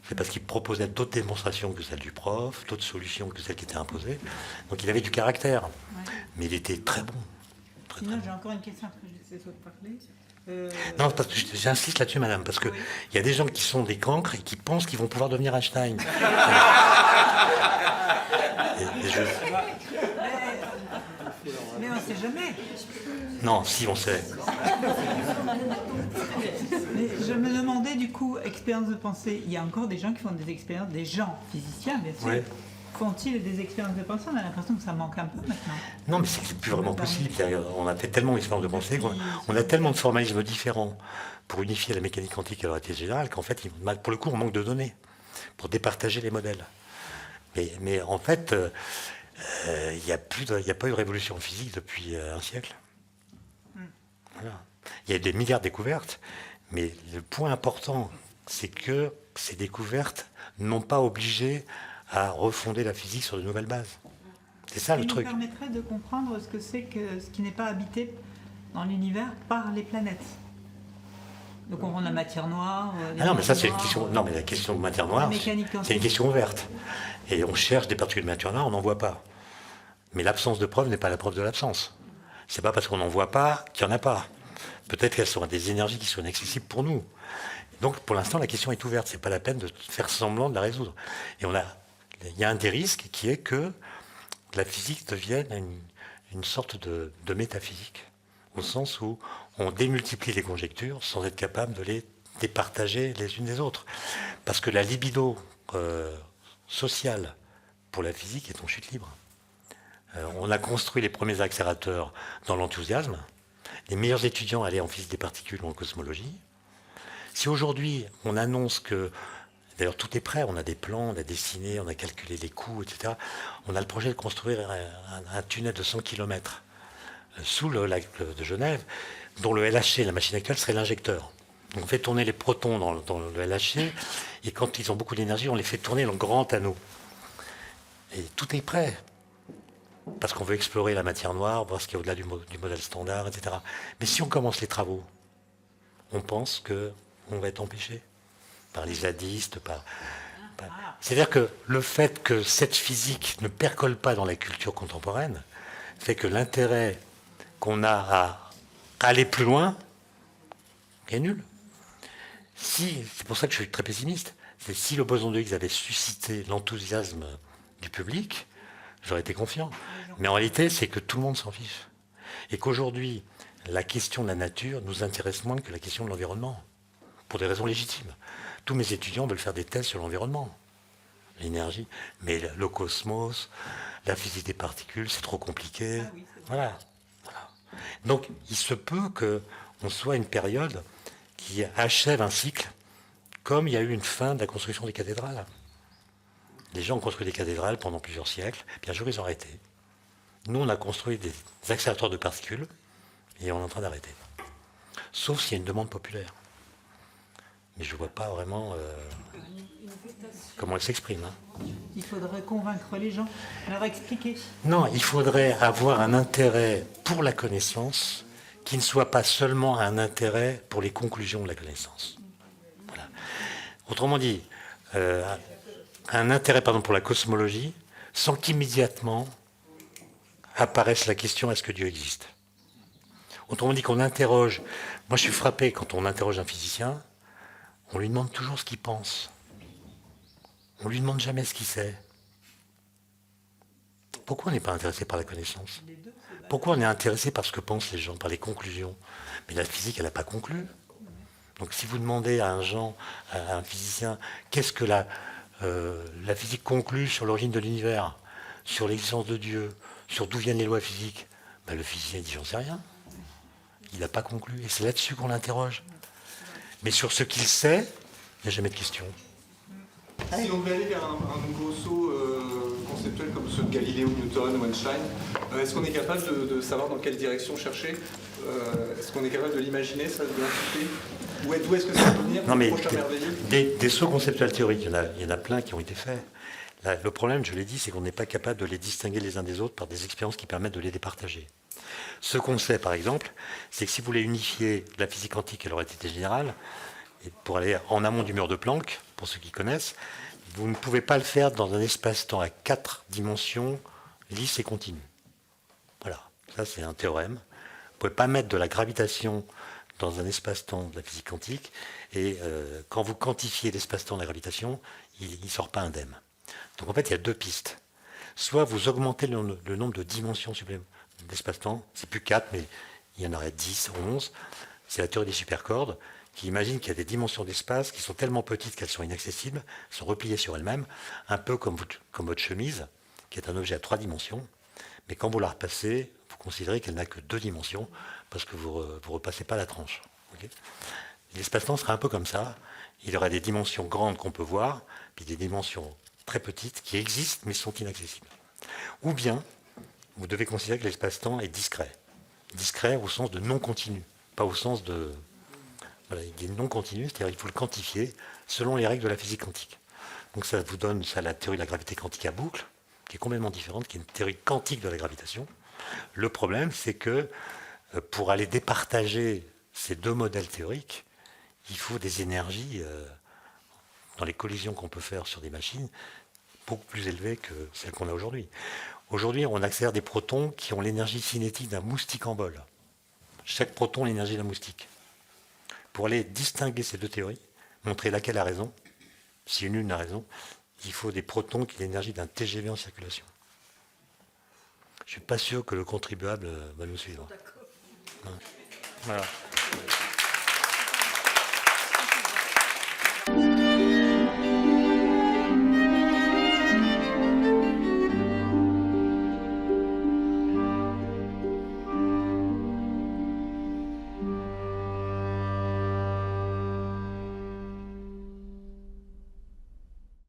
C'est parce qu'il proposait d'autres démonstrations que celles du prof, d'autres solutions que celles qui étaient imposées. Donc il avait du caractère. Ouais. Mais il était très bon. Sinon, j'ai encore une question après que je sais de parler. Non, parce que j'insiste là-dessus, madame, parce qu'il y a des gens qui sont des cancres et qui pensent qu'ils vont pouvoir devenir Einstein. Mais on ne sait jamais. Non, si, on sait. Mais je me demandais du coup, expérience de pensée, il y a encore des gens qui font des expériences, des gens physiciens bien sûr, font-ils des expériences de pensée? On a l'impression que ça manque un peu maintenant. Non, mais c'est plus vraiment possible. On a fait tellement d'expériences de pensée, on a tellement de formalismes différents pour unifier la mécanique quantique et la relativité générale qu'en fait, pour le coup, on manque de données pour départager les modèles. Mais en fait, il n'y a pas eu de révolution physique depuis un siècle. Voilà. Il y a des milliards de découvertes, mais le point important, c'est que ces découvertes n'ont pas obligé à refonder la physique sur de nouvelles bases. C'est ça le truc. Ça nous permettrait de comprendre ce que c'est que ce qui n'est pas habité dans l'univers par les planètes. Donc on rend la matière noire. Non, mais ça c'est une question. Non, mais la question de matière noire, c'est une question ouverte. Et on cherche des particules de matière noire, on n'en voit pas. Mais l'absence de preuve n'est pas la preuve de l'absence. C'est pas parce qu'on n'en voit pas qu'il n'y en a pas. Peut-être qu'elles sont des énergies qui sont inaccessibles pour nous. Donc pour l'instant, la question est ouverte. C'est pas la peine de faire semblant de la résoudre. Et il y a un des risques qui est que la physique devienne une sorte de métaphysique, au sens où on démultiplie les conjectures sans être capable de les départager les unes des autres. Parce que la libido sociale pour la physique est en chute libre. On a construit les premiers accélérateurs dans l'enthousiasme. Les meilleurs étudiants allaient en physique des particules ou en cosmologie. Si aujourd'hui on annonce que, d'ailleurs tout est prêt, on a des plans, on a dessiné, on a calculé les coûts, etc. On a le projet de construire un tunnel de 100 km sous le lac de Genève, dont le LHC, la machine actuelle, serait l'injecteur. Donc on fait tourner les protons dans le LHC, et quand ils ont beaucoup d'énergie, on les fait tourner dans le grand anneau. Et tout est prêt. Parce qu'on veut explorer la matière noire, voir ce qu'il y a au-delà du modèle standard, etc. Mais si on commence les travaux, on pense qu'on va être empêché par les zadistes, C'est-à-dire que le fait que cette physique ne percole pas dans la culture contemporaine fait que l'intérêt qu'on a à aller plus loin est nul. C'est pour ça que je suis très pessimiste. Si le boson de Higgs avait suscité l'enthousiasme du public, j'aurais été confiant. Mais en réalité, c'est que tout le monde s'en fiche. Et qu'aujourd'hui, la question de la nature nous intéresse moins que la question de l'environnement. pour des raisons légitimes. Tous mes étudiants veulent faire des thèses sur l'environnement, l'énergie, mais le cosmos, la physique des particules, c'est trop compliqué. Ah oui, c'est vrai. Voilà. Voilà. Donc, il se peut qu'on soit à une période qui achève un cycle, comme il y a eu une fin de la construction des cathédrales. Les gens ont construit des cathédrales pendant plusieurs siècles, puis un jour ils ont arrêté. Nous, on a construit des accélérateurs de particules, et on est en train d'arrêter. Sauf s'il y a une demande populaire. Mais je ne vois pas vraiment comment elle s'exprime. Hein. Il faudrait convaincre les gens, leur expliquer. Non, il faudrait avoir un intérêt pour la connaissance qui ne soit pas seulement un intérêt pour les conclusions de la connaissance. Voilà. Autrement dit, un intérêt pour la cosmologie sans qu'immédiatement apparaisse la question est-ce que Dieu existe. Autrement dit qu'on interroge. Moi je suis frappé quand on interroge un physicien, on lui demande toujours ce qu'il pense. On lui demande jamais ce qu'il sait. Pourquoi on n'est pas intéressé par la connaissance? Pourquoi on est intéressé par ce que pensent les gens, par les conclusions? Mais la physique, elle n'a pas conclu. Donc si vous demandez à un physicien, qu'est-ce que la physique conclut sur l'origine de l'univers, sur l'existence de Dieu, sur d'où viennent les lois physiques, le physicien dit j'en sais rien. Il n'a pas conclu. Et c'est là-dessus qu'on l'interroge. Mais sur ce qu'il sait, il n'y a jamais de question. Si on devait aller vers un nouveau saut conceptuel comme ceux de Galilée ou Newton ou Einstein, est-ce qu'on est capable de savoir dans quelle direction chercher? Est-ce qu'on est capable de l'imaginer, ça, de l'anticiper? D'où est-ce que ça va venir? Non, mais prochain merveilleux des sauts conceptuels théoriques, il y en a plein qui ont été faits. Là, le problème, je l'ai dit, c'est qu'on n'est pas capable de les distinguer les uns des autres par des expériences qui permettent de les départager. Ce qu'on sait, par exemple, c'est que si vous voulez unifier la physique quantique et leur entité générale, et pour aller en amont du mur de Planck, pour ceux qui connaissent, vous ne pouvez pas le faire dans un espace-temps à 4 dimensions lisses et continues. Voilà, ça c'est un théorème. Vous ne pouvez pas mettre de la gravitation dans un espace-temps de la physique quantique, et quand vous quantifiez l'espace-temps de la gravitation, il ne sort pas indemne. Donc en fait, il y a deux pistes. Soit vous augmentez le nombre de dimensions d'espace-temps, c'est plus 4, mais il y en aurait 10, 11. C'est la théorie des supercordes, qui imagine qu'il y a des dimensions d'espace qui sont tellement petites qu'elles sont inaccessibles, sont repliées sur elles-mêmes, un peu comme votre chemise, qui est un objet à 3 dimensions, mais quand vous la repassez, vous considérez qu'elle n'a que 2 dimensions, parce que vous ne repassez pas la tranche. Okay. L'espace-temps sera un peu comme ça. Il y aura des dimensions grandes qu'on peut voir, puis des dimensions très petites qui existent, mais sont inaccessibles. Ou bien, vous devez considérer que l'espace-temps est discret. Discret au sens de non continu, pas au sens de... Voilà, il est non continu, c'est-à-dire qu'il faut le quantifier selon les règles de la physique quantique. Donc ça vous donne ça, la théorie de la gravité quantique à boucle, qui est complètement différente, qui est une théorie quantique de la gravitation. Le problème, c'est que pour aller départager ces deux modèles théoriques, il faut des énergies dans les collisions qu'on peut faire sur des machines beaucoup plus élevées que celles qu'on a aujourd'hui. Aujourd'hui, on accélère des protons qui ont l'énergie cinétique d'un moustique en vol. Chaque proton a l'énergie d'un moustique. Pour aller distinguer ces deux théories, montrer laquelle a raison, si une a raison, il faut des protons qui ont l'énergie d'un TGV en circulation. Je ne suis pas sûr que le contribuable va nous suivre. D'accord. Voilà.